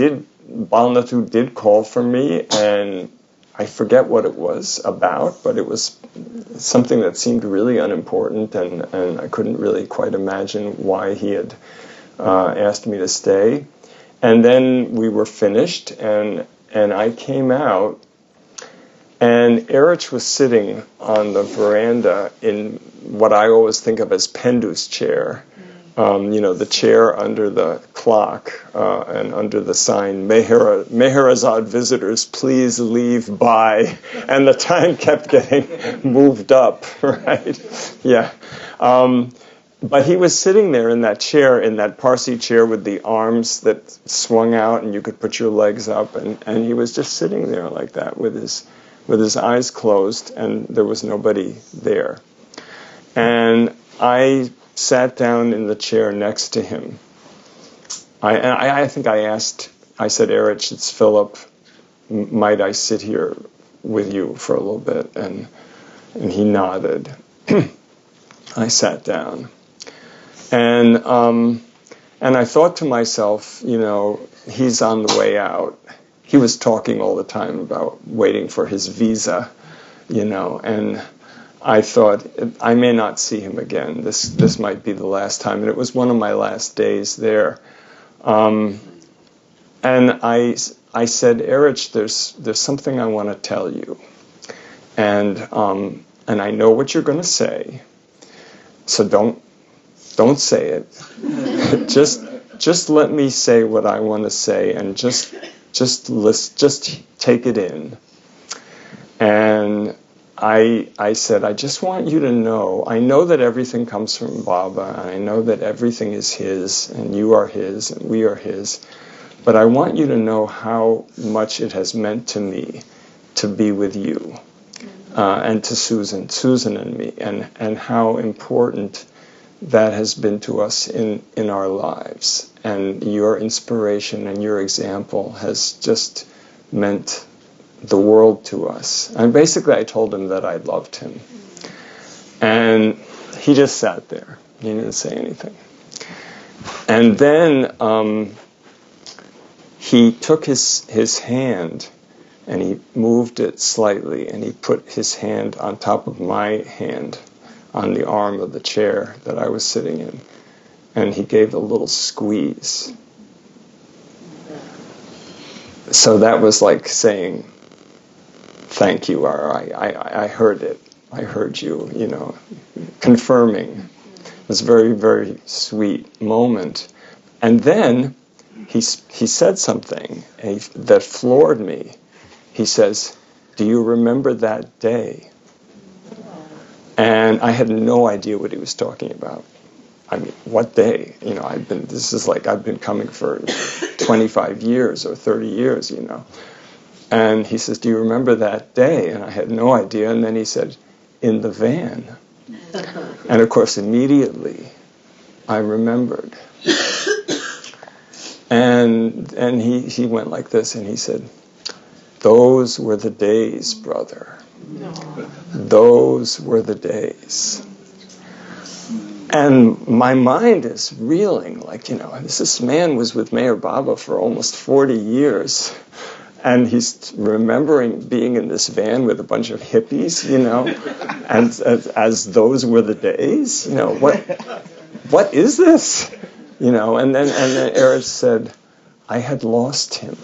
[SPEAKER 1] Natu did call for me, and I forget what it was about, but it was something that seemed really unimportant, and I couldn't really quite imagine why he had asked me to stay. And then we were finished, and I came out, and Eruch was sitting on the veranda in what I always think of as Pendu's chair, the chair under the clock and under the sign, Meherazad visitors, please leave by. And the time kept getting moved up, right? Yeah. But he was sitting there in that chair, in that Parsi chair with the arms that swung out and you could put your legs up, and he was just sitting there like that with his eyes closed, and there was nobody there. And I sat down in the chair next to him. I think I said, Eruch, it's Philip, might I sit here with you for a little bit? And he nodded. I sat down. And I thought to myself, he's on the way out. He was talking all the time about waiting for his visa, and I thought, I may not see him again. This might be the last time. And it was one of my last days there. And I said, Eruch, there's something I want to tell you. And I know what you're going to say. So don't say it. just let me say what I want to say, and just take it in. And I said, I just want you to know, I know that everything comes from Baba, and I know that everything is his, and you are his, and we are his, but I want you to know how much it has meant to me to be with you, and to Susan and me, and how important that has been to us in our lives. And your inspiration and your example has just meant the world to us. And basically I told him that I loved him. And he just sat there. He didn't say anything. And then he took his hand and he moved it slightly, and he put his hand on top of my hand on the arm of the chair that I was sitting in. And he gave a little squeeze. So that was like saying, thank you, or I heard it. I heard you, confirming. It was a very, very sweet moment. And then he said something that floored me. He says, do you remember that day? And I had no idea what he was talking about. I mean, what day? I've been coming for 25 years or 30 years, And he says, do you remember that day? And I had no idea. And then he said, in the van. And of course, immediately, I remembered. And he went like this, and he said, those were the days, brother. Those were the days. And my mind is reeling, like, this man was with Meher Baba for almost 40 years. And he's remembering being in this van with a bunch of hippies, and as those were the days, what is this? And then Eruch said, I had lost him.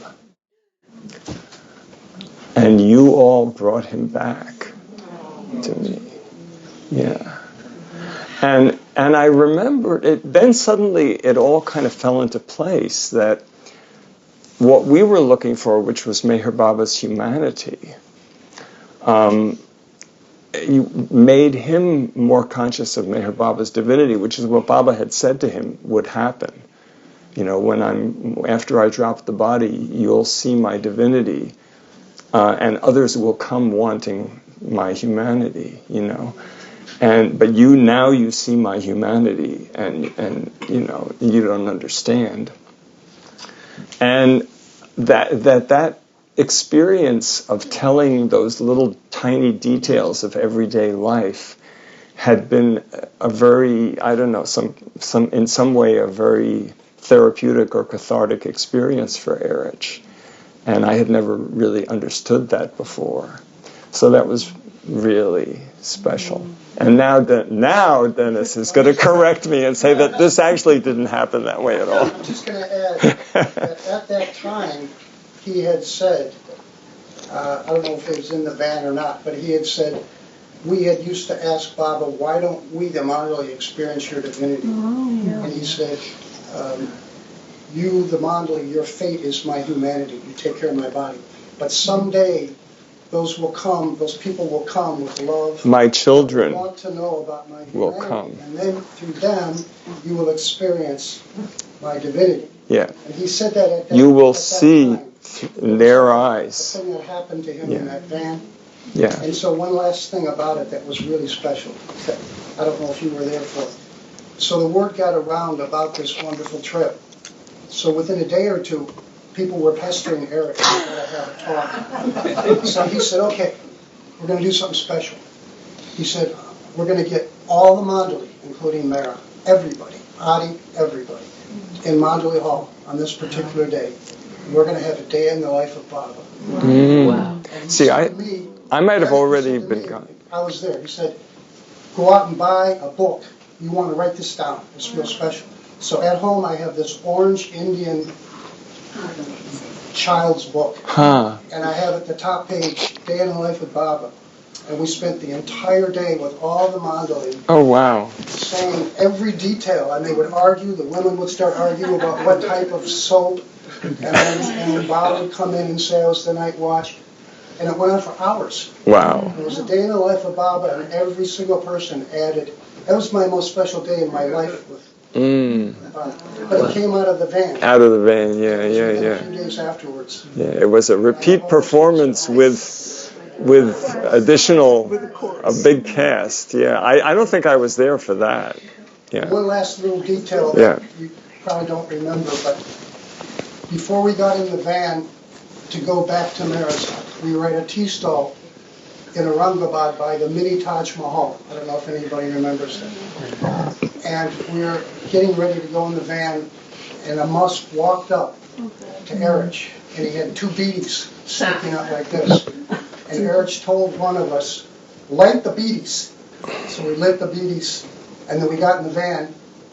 [SPEAKER 1] And you all brought him back to me. Yeah. And I remember it, then suddenly it all kind of fell into place that what we were looking for, which was Meher Baba's humanity, made him more conscious of Meher Baba's divinity, which is what Baba had said to him would happen. After I drop the body, you'll see my divinity, and others will come wanting my humanity, but you see my humanity, and you don't understand. And that experience of telling those little tiny details of everyday life had been a very, in some way a very therapeutic or cathartic experience for Eruch. And I had never really understood that before. So that was really special. And now Dennis is going to correct me and say that this actually didn't happen that way at all.
[SPEAKER 5] I'm just going to add that at that time, he had said, I don't know if it was in the van or not, but he had said, we had used to ask Baba, why don't we, the Mandali, experience your divinity? Oh, yeah. And he said, you, the Mandali, your fate is my humanity. You take care of my body. But someday, those people will come with love.
[SPEAKER 1] My children
[SPEAKER 5] want to know about my humanity.
[SPEAKER 1] Will come.
[SPEAKER 5] And then through them, you will experience my divinity.
[SPEAKER 1] Yeah.
[SPEAKER 5] And he said that at that
[SPEAKER 1] You will
[SPEAKER 5] at that
[SPEAKER 1] see
[SPEAKER 5] time.
[SPEAKER 1] in their eyes.
[SPEAKER 5] The thing that happened to him in that van.
[SPEAKER 1] Yeah.
[SPEAKER 5] And so one last thing about it that was really special, that I don't know if you were there for. So the word got around about this wonderful trip. So within a day or two, people were pestering Eruch to have a talk. So he said, okay, we're going to do something special. He said, we're going to get all the Mandali, including Mara, everybody, Adi, everybody, in Mandali Hall on this particular day. We're going to have a day in the life of Baba.
[SPEAKER 1] Wow. See, I might have already been gone.
[SPEAKER 5] I was there. He said, go out and buy a book. You want to write this down. It's real special. So at home I have this orange Indian child's book.
[SPEAKER 1] Huh.
[SPEAKER 5] And I have at the top page, Day in the Life of Baba. And we spent the entire day with all the Mandali.
[SPEAKER 1] Oh, wow.
[SPEAKER 5] Saying every detail. And they would argue, the women would start arguing about what type of soap. And then Baba would come in and say, I was the night watch. And it went on for hours.
[SPEAKER 1] Wow.
[SPEAKER 5] It was a day in the life of Baba, and every single person added. That was my most special day in my life with Baba. But it came out of the van.
[SPEAKER 1] Out of the van, yeah.
[SPEAKER 5] A few days afterwards.
[SPEAKER 1] Yeah, it was a repeat performance with a big cast. Yeah, I don't think I was there for that. Yeah.
[SPEAKER 5] One last little detail that you probably don't remember, but before we got in the van to go back to Maris, we were at a tea stall in Aurangabad by the mini Taj Mahal. I don't know if anybody remembers that. And we were getting ready to go in the van, and a musk walked up to Eruch, and he had two beaties sticking out like this. And Eruch told one of us, light the beaties. So we lit the beaties, and then we got in the van,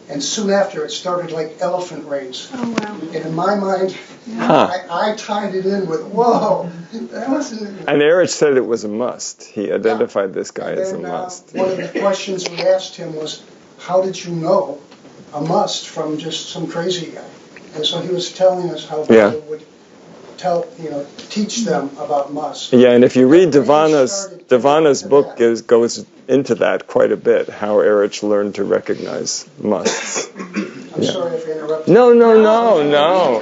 [SPEAKER 5] and soon after it started like elephant rains.
[SPEAKER 4] Oh, wow.
[SPEAKER 5] And in my mind, I tied it in with, whoa, that wasn't...
[SPEAKER 1] And Eruch said it was a must. He identified this guy as a must.
[SPEAKER 5] One of the questions we asked him was, how did you know a must from just some crazy guy? And so he was telling us how people would teach them about must.
[SPEAKER 1] Yeah, and if you read Devana's book goes into that quite a bit, how Eruch learned to recognize musts.
[SPEAKER 5] I'm sorry if I interrupted.
[SPEAKER 1] No.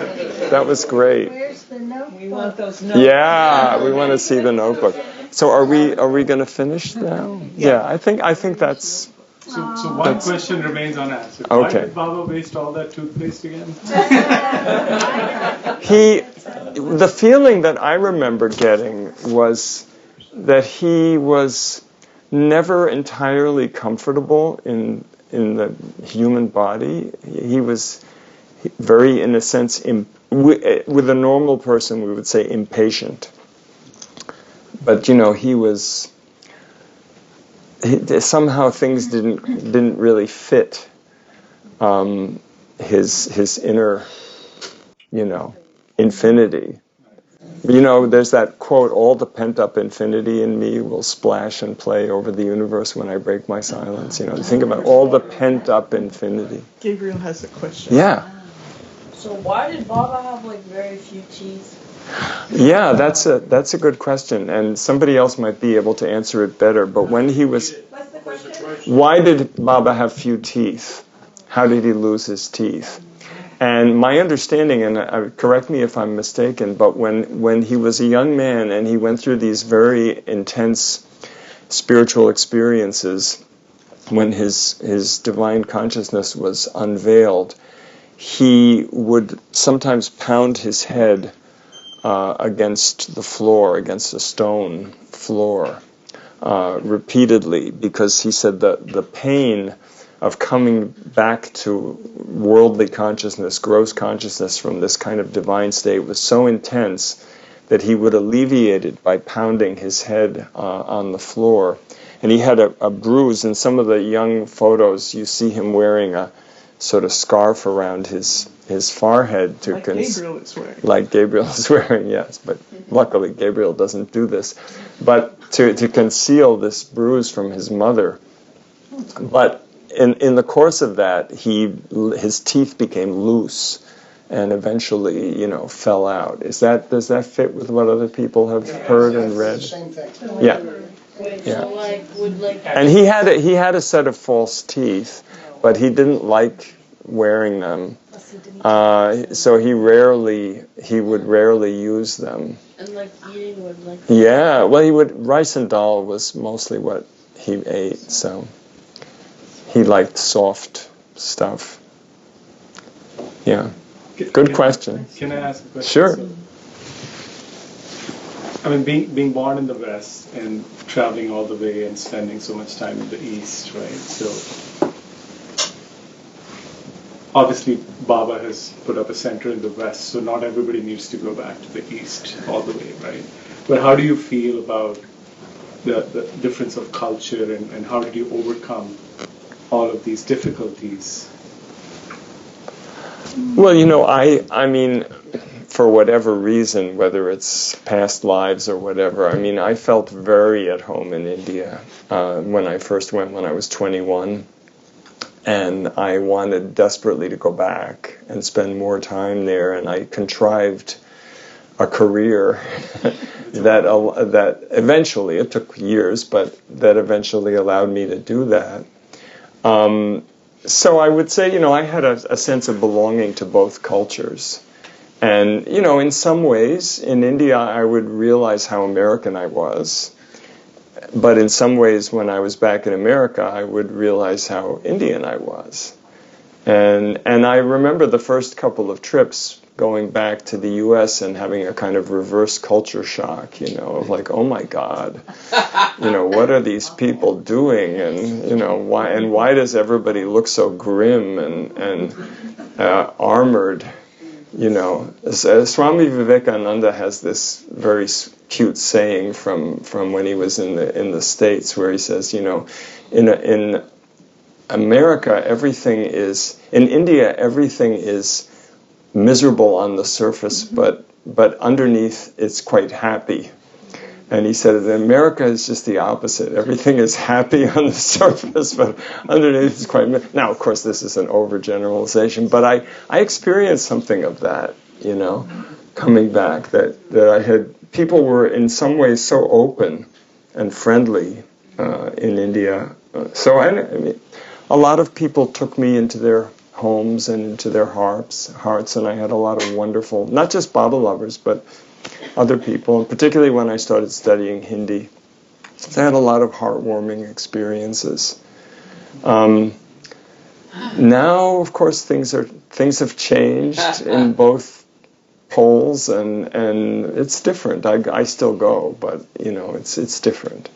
[SPEAKER 1] That was great.
[SPEAKER 4] Where's the notebook?
[SPEAKER 2] We want those notebooks.
[SPEAKER 1] Yeah, we want to see the notebook. So are we going to finish now? Yeah, I think that's...
[SPEAKER 6] So one question remains unanswered.
[SPEAKER 1] Okay.
[SPEAKER 6] Why did Baba waste all that toothpaste again?
[SPEAKER 1] The feeling that I remember getting was that he was never entirely comfortable in the human body. He was very, in a sense, with a normal person we would say impatient. But he was. Somehow things didn't really fit his inner, infinity. There's that quote, all the pent-up infinity in me will splash and play over the universe when I break my silence. Think about all the pent-up infinity.
[SPEAKER 3] Gabriel has a question.
[SPEAKER 1] Yeah.
[SPEAKER 7] So why did Baba have very few teeth?
[SPEAKER 1] Yeah, that's a good question, and somebody else might be able to answer it better. But when he was,
[SPEAKER 2] What's the question?
[SPEAKER 1] why did Baba have few teeth? How did he lose his teeth? And my understanding, and correct me if I'm mistaken, but when he was a young man and he went through these very intense spiritual experiences, when his divine consciousness was unveiled, he would sometimes pound his head against the floor, against a stone floor, repeatedly, because he said that the pain of coming back to worldly consciousness, gross consciousness from this kind of divine state was so intense that he would alleviate it by pounding his head on the floor. And he had a bruise. In some of the young photos, you see him wearing a sort of scarf around his forehead to
[SPEAKER 3] Gabriel is wearing.
[SPEAKER 1] Like Gabriel is wearing, yes. But luckily, Gabriel doesn't do this. But to conceal this bruise from his mother. But in the course of that, his teeth became loose and eventually, fell out. Does that fit with what other people have heard and read?
[SPEAKER 5] It's the same thing.
[SPEAKER 1] Yeah.
[SPEAKER 7] Wait,
[SPEAKER 1] Yeah.
[SPEAKER 7] so
[SPEAKER 1] And he had a set of false teeth, but he didn't like wearing them. So he would rarely use them.
[SPEAKER 7] And eating would
[SPEAKER 1] Yeah, well, rice and dal was mostly what he ate, so he liked soft stuff. Yeah. Good question.
[SPEAKER 6] Can I ask a question?
[SPEAKER 1] Sure.
[SPEAKER 6] I mean, being born in the West and traveling all the way and spending so much time in the East, right? So obviously Baba has put up a center in the West, so not everybody needs to go back to the East all the way, right? But how do you feel about the difference of culture and how did you overcome all of these difficulties?
[SPEAKER 1] Well, I mean, for whatever reason, whether it's past lives or whatever, I felt very at home in India when I first went when I was 21. And I wanted desperately to go back and spend more time there, and I contrived a career that eventually, it took years, but that eventually allowed me to do that. So I would say, I had a sense of belonging to both cultures. And, in some ways, in India, I would realize how American I was. But in some ways, when I was back in America, I would realize how Indian I was. And I remember the first couple of trips going back to the U.S. and having a kind of reverse culture shock, of oh my God, what are these people doing? And, why does everybody look so grim and armored? Swami Vivekananda has this very cute saying from when he was in the States, where he says, in America, in India, everything is miserable on the surface, but underneath it's quite happy. And he said that America is just the opposite. Everything is happy on the surface, but underneath it's quite... Now, of course, this is an overgeneralization, but I experienced something of that, coming back, that I had... People were in some ways so open and friendly in India. So a lot of people took me into their homes and into their hearts, and I had a lot of wonderful, not just Baba lovers, but other people, and particularly when I started studying Hindi. So I had a lot of heartwarming experiences. Now, of course, things have changed in both poles, and it's different. I still go, but it's different.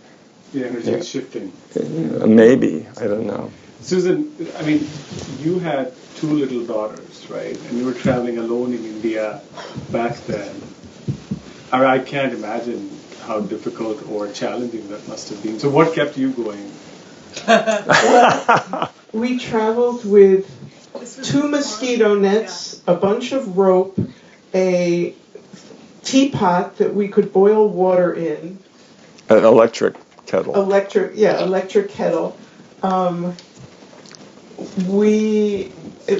[SPEAKER 6] The energy is shifting.
[SPEAKER 1] Maybe, I don't know.
[SPEAKER 6] Susan, I mean, you had 2 little daughters, right? And you were traveling alone in India back then. I can't imagine how difficult or challenging that must have been. So what kept you going?
[SPEAKER 3] Well, we traveled with 2 mosquito nets, a bunch of rope, a teapot that we could boil water in.
[SPEAKER 1] An electric kettle.
[SPEAKER 3] Electric kettle.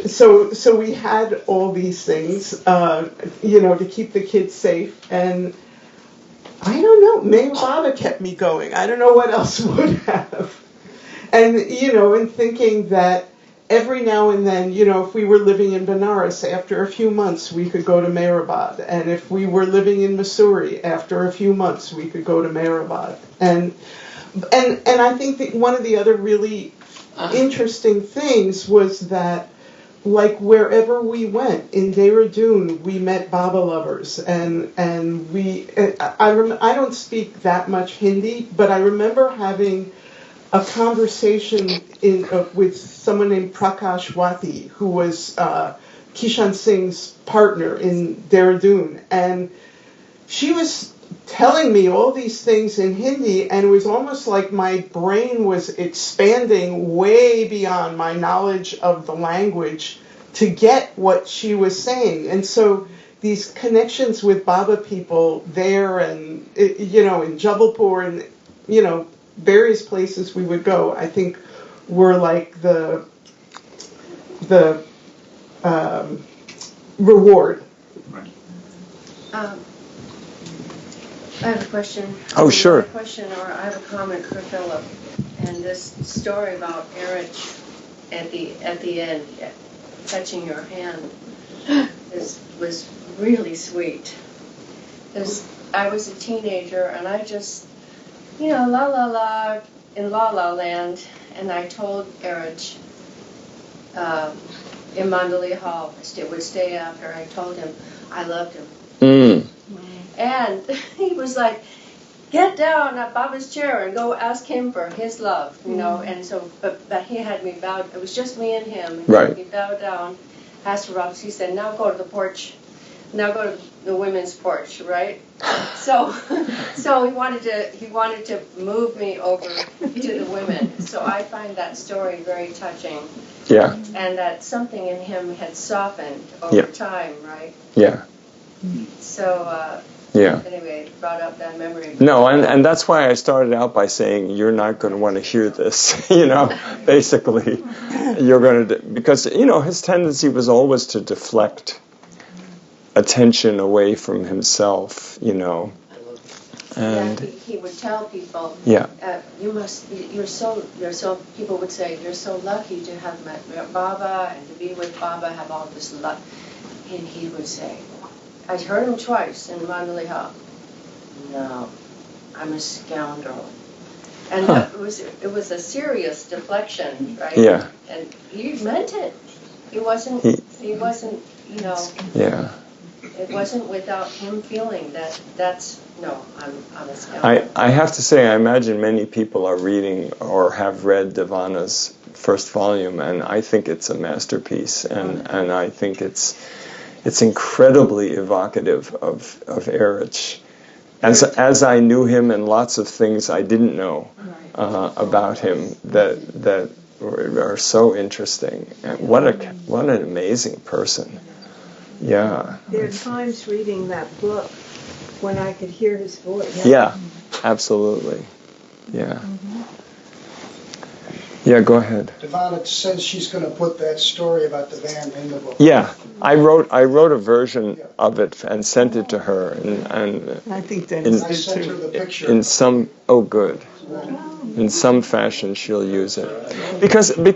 [SPEAKER 3] So we had all these things, to keep the kids safe. And I don't know, maybe Baba kept me going. I don't know what else would have. And, and thinking that every now and then, if we were living in Benares, after a few months, we could go to Mehrabad. And if we were living in Missouri, after a few months, we could go to Mehrabad. And I think that one of the other really interesting things was that, like, wherever we went in Dehradun, we met Baba lovers, and I don't speak that much Hindi, but I remember having a conversation with someone named Prakash Wati, who was Kishan Singh's partner in Dehradun, and she was telling me all these things in Hindi, and it was almost like my brain was expanding way beyond my knowledge of the language to get what she was saying. And so these connections with Baba people there and, in Jabalpur and, various places we would go, I think were like the reward.
[SPEAKER 8] I have a question.
[SPEAKER 1] Oh, sure.
[SPEAKER 8] I have a question, or I have a comment for Philip. And this story about Eruch at the end, touching your hand, was really sweet. Because I was a teenager, and I just, la la la, in La La Land, and I told Eruch in Mandalay Hall, I would stay after, I told him I loved him.
[SPEAKER 1] Mm.
[SPEAKER 8] And he was like, get down at Baba's chair and go ask him for his love, And so, but he had me bow. It was just me and him.
[SPEAKER 1] Right.
[SPEAKER 8] He bowed down, asked for Rob. He said, now go to the porch. Now go to the women's porch, right? So he wanted to move me over to the women. So I find that story very touching.
[SPEAKER 1] Yeah.
[SPEAKER 8] And that something in him had softened over time, right?
[SPEAKER 1] Yeah.
[SPEAKER 8] So.
[SPEAKER 1] Yeah.
[SPEAKER 8] Anyway, it brought up that memory.
[SPEAKER 1] No, and that's why I started out by saying you're not going to want to hear this, basically. You're going to, because, his tendency was always to deflect attention away from himself, And
[SPEAKER 8] he would tell people, people would say, you're so lucky to have met Baba and to be with Baba, have all this luck. And he would say, I heard him twice in Mandalay Hall. No, I'm a scoundrel. And it was a serious deflection, right?
[SPEAKER 1] Yeah.
[SPEAKER 8] And he meant it. He wasn't,
[SPEAKER 1] Yeah.
[SPEAKER 8] It wasn't without him feeling I'm a scoundrel.
[SPEAKER 1] I have to say, I imagine many people are reading or have read Devana's first volume, and I think it's a masterpiece, and I think it's incredibly evocative of Eruch, as I knew him, and lots of things I didn't know about him that are so interesting. And what an amazing person! Yeah.
[SPEAKER 4] There are times reading that book when I could hear his voice.
[SPEAKER 1] Yeah, absolutely. Yeah. Yeah, go ahead.
[SPEAKER 5] Devana says she's going to put that story about the van in the book.
[SPEAKER 1] Yeah, I wrote a version of it and sent it to her, and
[SPEAKER 3] I think Dennis
[SPEAKER 5] I sent her the picture.
[SPEAKER 1] in some in some fashion she'll use it, because the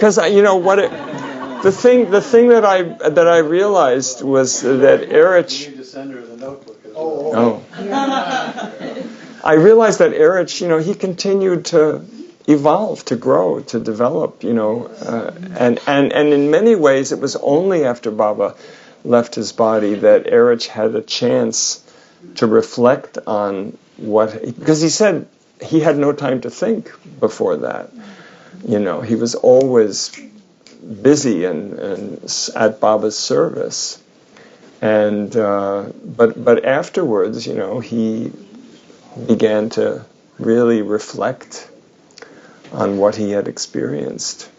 [SPEAKER 1] thing that I realized was that Eruch.
[SPEAKER 9] You need to send her the notebook as
[SPEAKER 1] Oh.
[SPEAKER 9] well.
[SPEAKER 1] I realized that Eruch, he continued to evolve, to grow, to develop, and in many ways it was only after Baba left his body that Eruch had a chance to reflect on because he said he had no time to think before that. You know, he was always busy and at Baba's service. And but afterwards, you know, he began to really reflect on what he had experienced.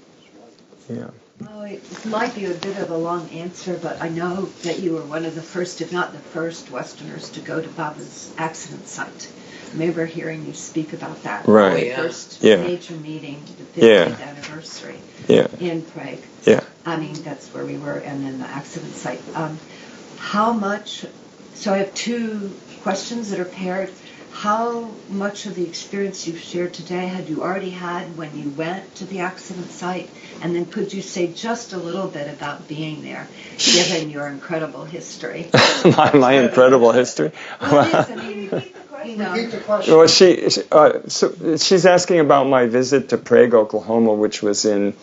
[SPEAKER 1] Yeah.
[SPEAKER 9] Well, it might be a bit of a long answer, but I know that you were one of the first, if not the first, Westerners to go to Baba's accident site. I remember hearing you speak about that.
[SPEAKER 1] Right.
[SPEAKER 9] The first
[SPEAKER 1] Yeah.
[SPEAKER 9] major meeting, the 50th anniversary in Prague.
[SPEAKER 1] Yeah.
[SPEAKER 9] I mean, that's where we were, and then the accident site. How much, so I have two questions that are paired. How much of the experience you've shared today had you already had when you went to the accident site? And then could you say just a little bit about being there, given your incredible history?
[SPEAKER 1] my incredible history?
[SPEAKER 9] Well, it is. I mean, you know.
[SPEAKER 5] Repeat the question.
[SPEAKER 1] Well, so she's asking about my visit to Prague, Oklahoma, which was in,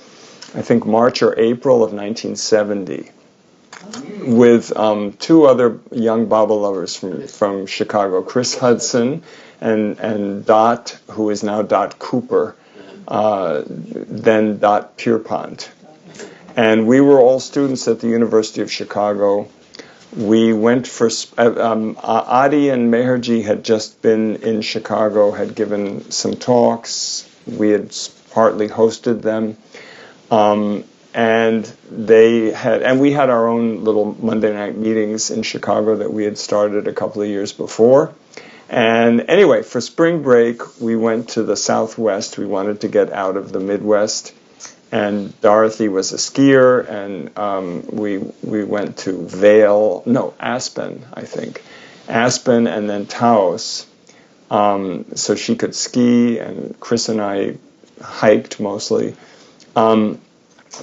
[SPEAKER 1] I think, March or April of 1970. With two other young Baba lovers from Chicago, Chris Hudson and Dot, who is now Dot Cooper, then Dot Pierpont. And we were all students at the University of Chicago. We went for, Adi and Meherji had just been in Chicago, had given some talks. We had partly hosted them. And we had our own little Monday night meetings in Chicago that we had started a couple of years before. And anyway, for spring break, we went to the Southwest. We wanted to get out of the Midwest. And Dorothy was a skier, and we went to Aspen, I think. Aspen and then Taos, so she could ski, and Chris and I hiked mostly.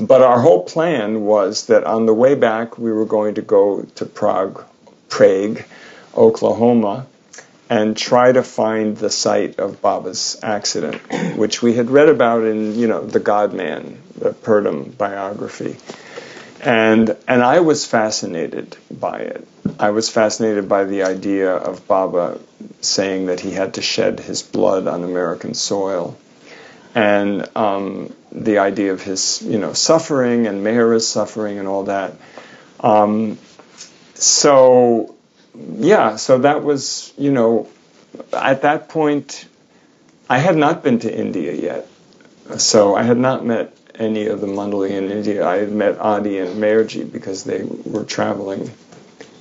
[SPEAKER 1] But our whole plan was that on the way back, we were going to go to Prague, Oklahoma, and try to find the site of Baba's accident, which we had read about in, The God Man, the Purdom biography. And I was fascinated by it. I was fascinated by the idea of Baba saying that he had to shed his blood on American soil. And the idea of his, suffering and Mehera's suffering and all that. So that was, at that point, I had not been to India yet. So I had not met any of the Mandali in India. I had met Adi and Meherji because they were traveling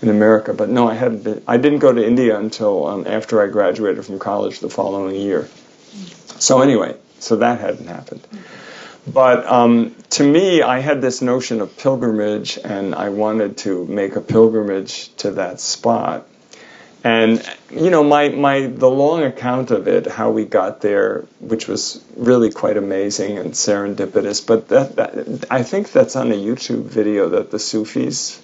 [SPEAKER 1] in America. But no, I didn't go to India until after I graduated from college the following year. So anyway, so that hadn't happened. But to me, I had this notion of pilgrimage, and I wanted to make a pilgrimage to that spot. And the long account of it, how we got there, which was really quite amazing and serendipitous. But that I think that's on a YouTube video that the Sufis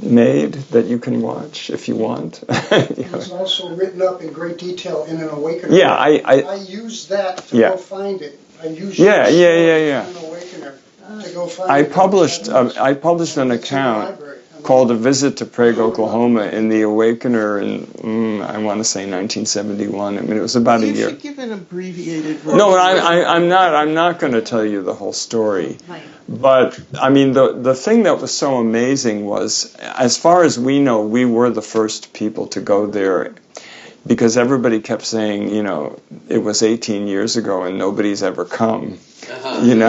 [SPEAKER 1] made that you can watch if you want.
[SPEAKER 5] It's also written up in great detail in an Awakener.
[SPEAKER 1] Yeah,
[SPEAKER 5] I used that to go find it. I used
[SPEAKER 1] an
[SPEAKER 5] Awakener to go find it.
[SPEAKER 1] I published an account called A Visit to Prague, Oklahoma in the Awakener in, I want to say 1971. I mean, it was about a year.
[SPEAKER 3] You should give an abbreviated version.
[SPEAKER 1] No, I'm not going to tell you the whole story. But, I mean, the thing that was so amazing was, as far as we know, we were the first people to go there, because everybody kept saying, it was 18 years ago and nobody's ever come, and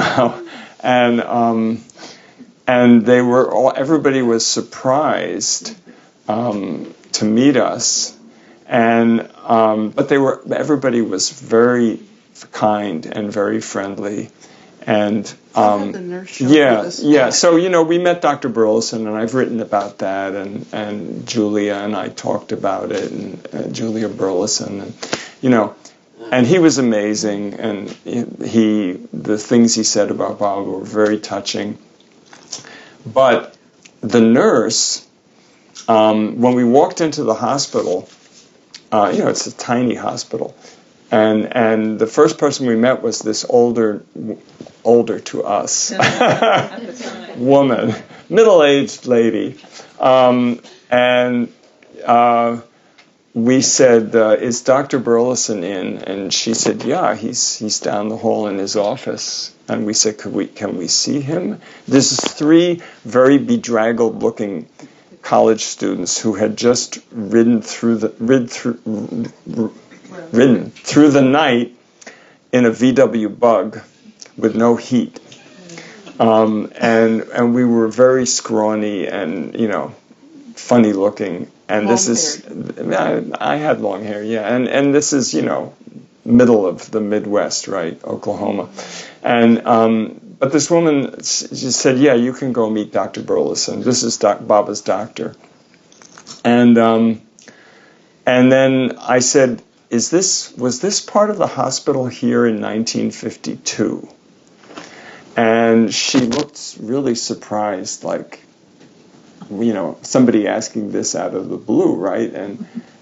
[SPEAKER 1] everybody was surprised to meet us, but everybody was very kind and very friendly, and
[SPEAKER 3] the nurse showed
[SPEAKER 1] So we met Dr. Burleson, and I've written about that, and Julia and I talked about it, and Julia Burleson, and and he was amazing, and the things he said about Baba were very touching. But the nurse, when we walked into the hospital, it's a tiny hospital, and the first person we met was this older to us woman, middle-aged lady, we said, is Dr. Burleson in? And she said, yeah, he's down the hall in his office. And we said, can we see him? This is 3 very bedraggled looking college students who had just ridden through the night in a VW Bug with no heat. And we were very scrawny and, funny looking. And this is, I had long hair, yeah. And this is, middle of the Midwest, right, Oklahoma. And, but this woman, she said, yeah, you can go meet Dr. Burleson. This is Baba's doctor. And then I said, was this part of the hospital here in 1952? And she looked really surprised, like, somebody asking this out of the blue, right?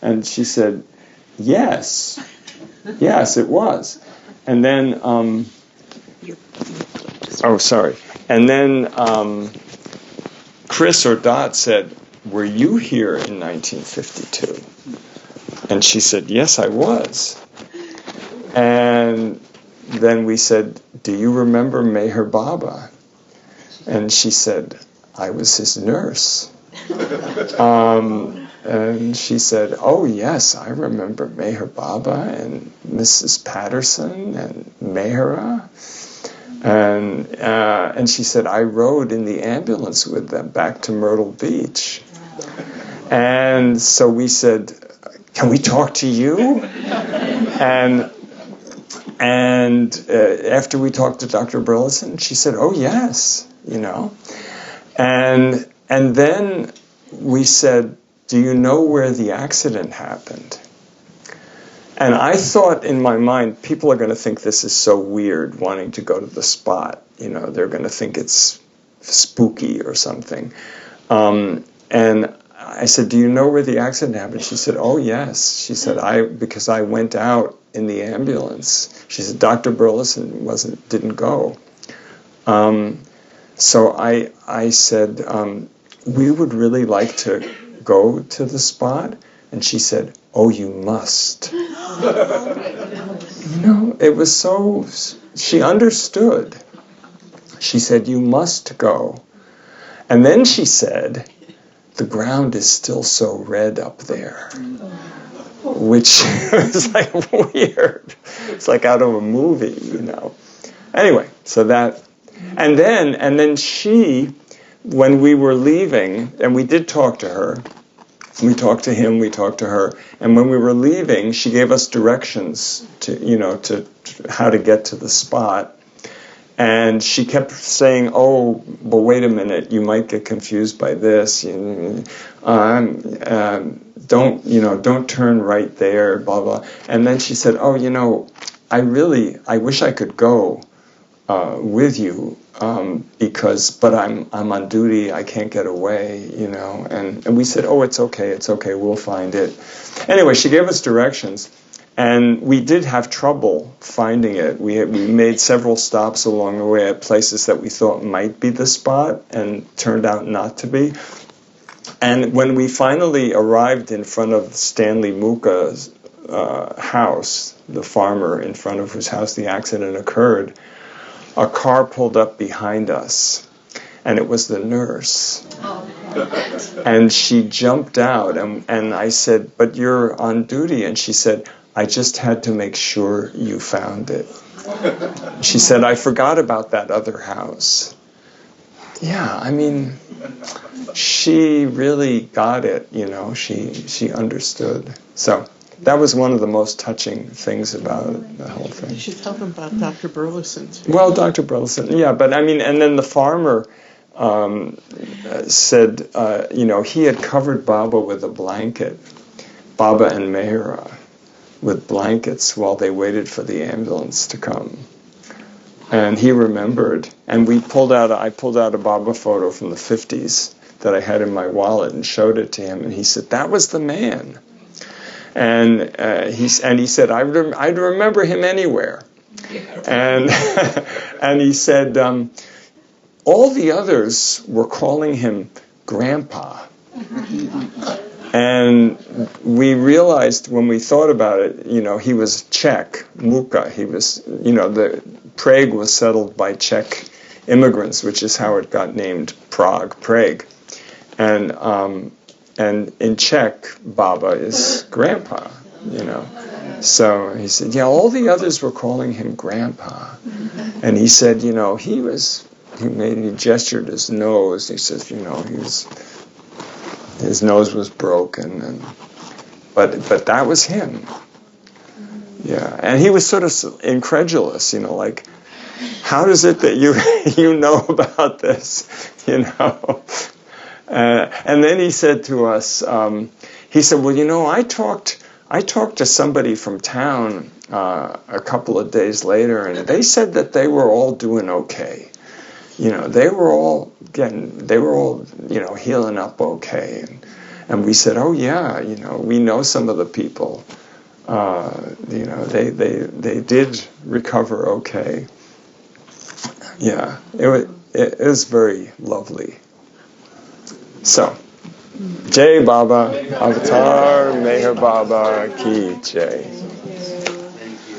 [SPEAKER 1] And she said, yes, it was. And then, And then Chris or Dot said, were you here in 1952? And she said, yes, I was. And then we said, do you remember Meher Baba? And she said, I was his nurse. And she said, oh, yes, I remember Meher Baba and Mrs. Patterson and Mehra. And she said, I rode in the ambulance with them back to Myrtle Beach. And so we said, can we talk to you? And after we talked to Dr. Burleson, she said, oh, yes, And then we said, do you know where the accident happened? And I thought in my mind, people are going to think this is so weird, wanting to go to the spot. They're going to think it's spooky or something. And I said, do you know where the accident happened? She said, oh, yes. She said, because I went out in the ambulance. She said, Dr. Burleson didn't go. So I said, we would really like to go to the spot. And she said, oh, you must. It was so, she understood. She said, you must go. And then she said, the ground is still so red up there. Which is like weird. It's like out of a movie, Anyway, so that, and then she, when we were leaving, and we did talk to her, we talked to him, we talked to her, and when we were leaving, she gave us directions to how to get to the spot. And she kept saying, oh, but wait a minute, you might get confused by this. Don't turn right there, blah, blah. And then she said, oh, I wish I could go with you, but I'm on duty, I can't get away, And we said, oh, it's okay, we'll find it. Anyway, she gave us directions. And we did have trouble finding it. We made several stops along the way at places that we thought might be the spot and turned out not to be. And when we finally arrived in front of Stanley Muka's house, the farmer in front of whose house the accident occurred, a car pulled up behind us. And it was the nurse. And she jumped out. And I said, but you're on duty. And she said, I just had to make sure you found it. She said, I forgot about that other house. Yeah, she really got it, she understood. So that was one of the most touching things about the whole thing.
[SPEAKER 3] You should tell them about Dr. Burleson too.
[SPEAKER 1] Well, Dr. Burleson, yeah, but and then the farmer said, he had covered Baba with a blanket, Baba and Mehra, with blankets while they waited for the ambulance to come. And he remembered. And I pulled out a Baba photo from the 50s that I had in my wallet and showed it to him. And he said, that was the man. And he said, I'd remember him anywhere. And and he said, all the others were calling him Grandpa. And we realized when we thought about it, he was Czech, Muka. He was, the Prague was settled by Czech immigrants, which is how it got named Prague. And in Czech, Baba is grandpa, So he said, all the others were calling him grandpa. And he said, he gestured his nose. He says, his nose was broken, but that was him. Yeah, and he was sort of incredulous, like, how is it that you know about this, and then he said to us, he said, well, I talked to somebody from town a couple of days later, and they said that they were all doing okay. They were all healing up okay. And we said, oh yeah, we know some of the people. They did recover okay. Yeah, it was very lovely. So, Jai Baba, Avatar Meher Baba Ki Jai.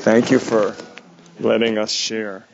[SPEAKER 1] Thank you for letting us share.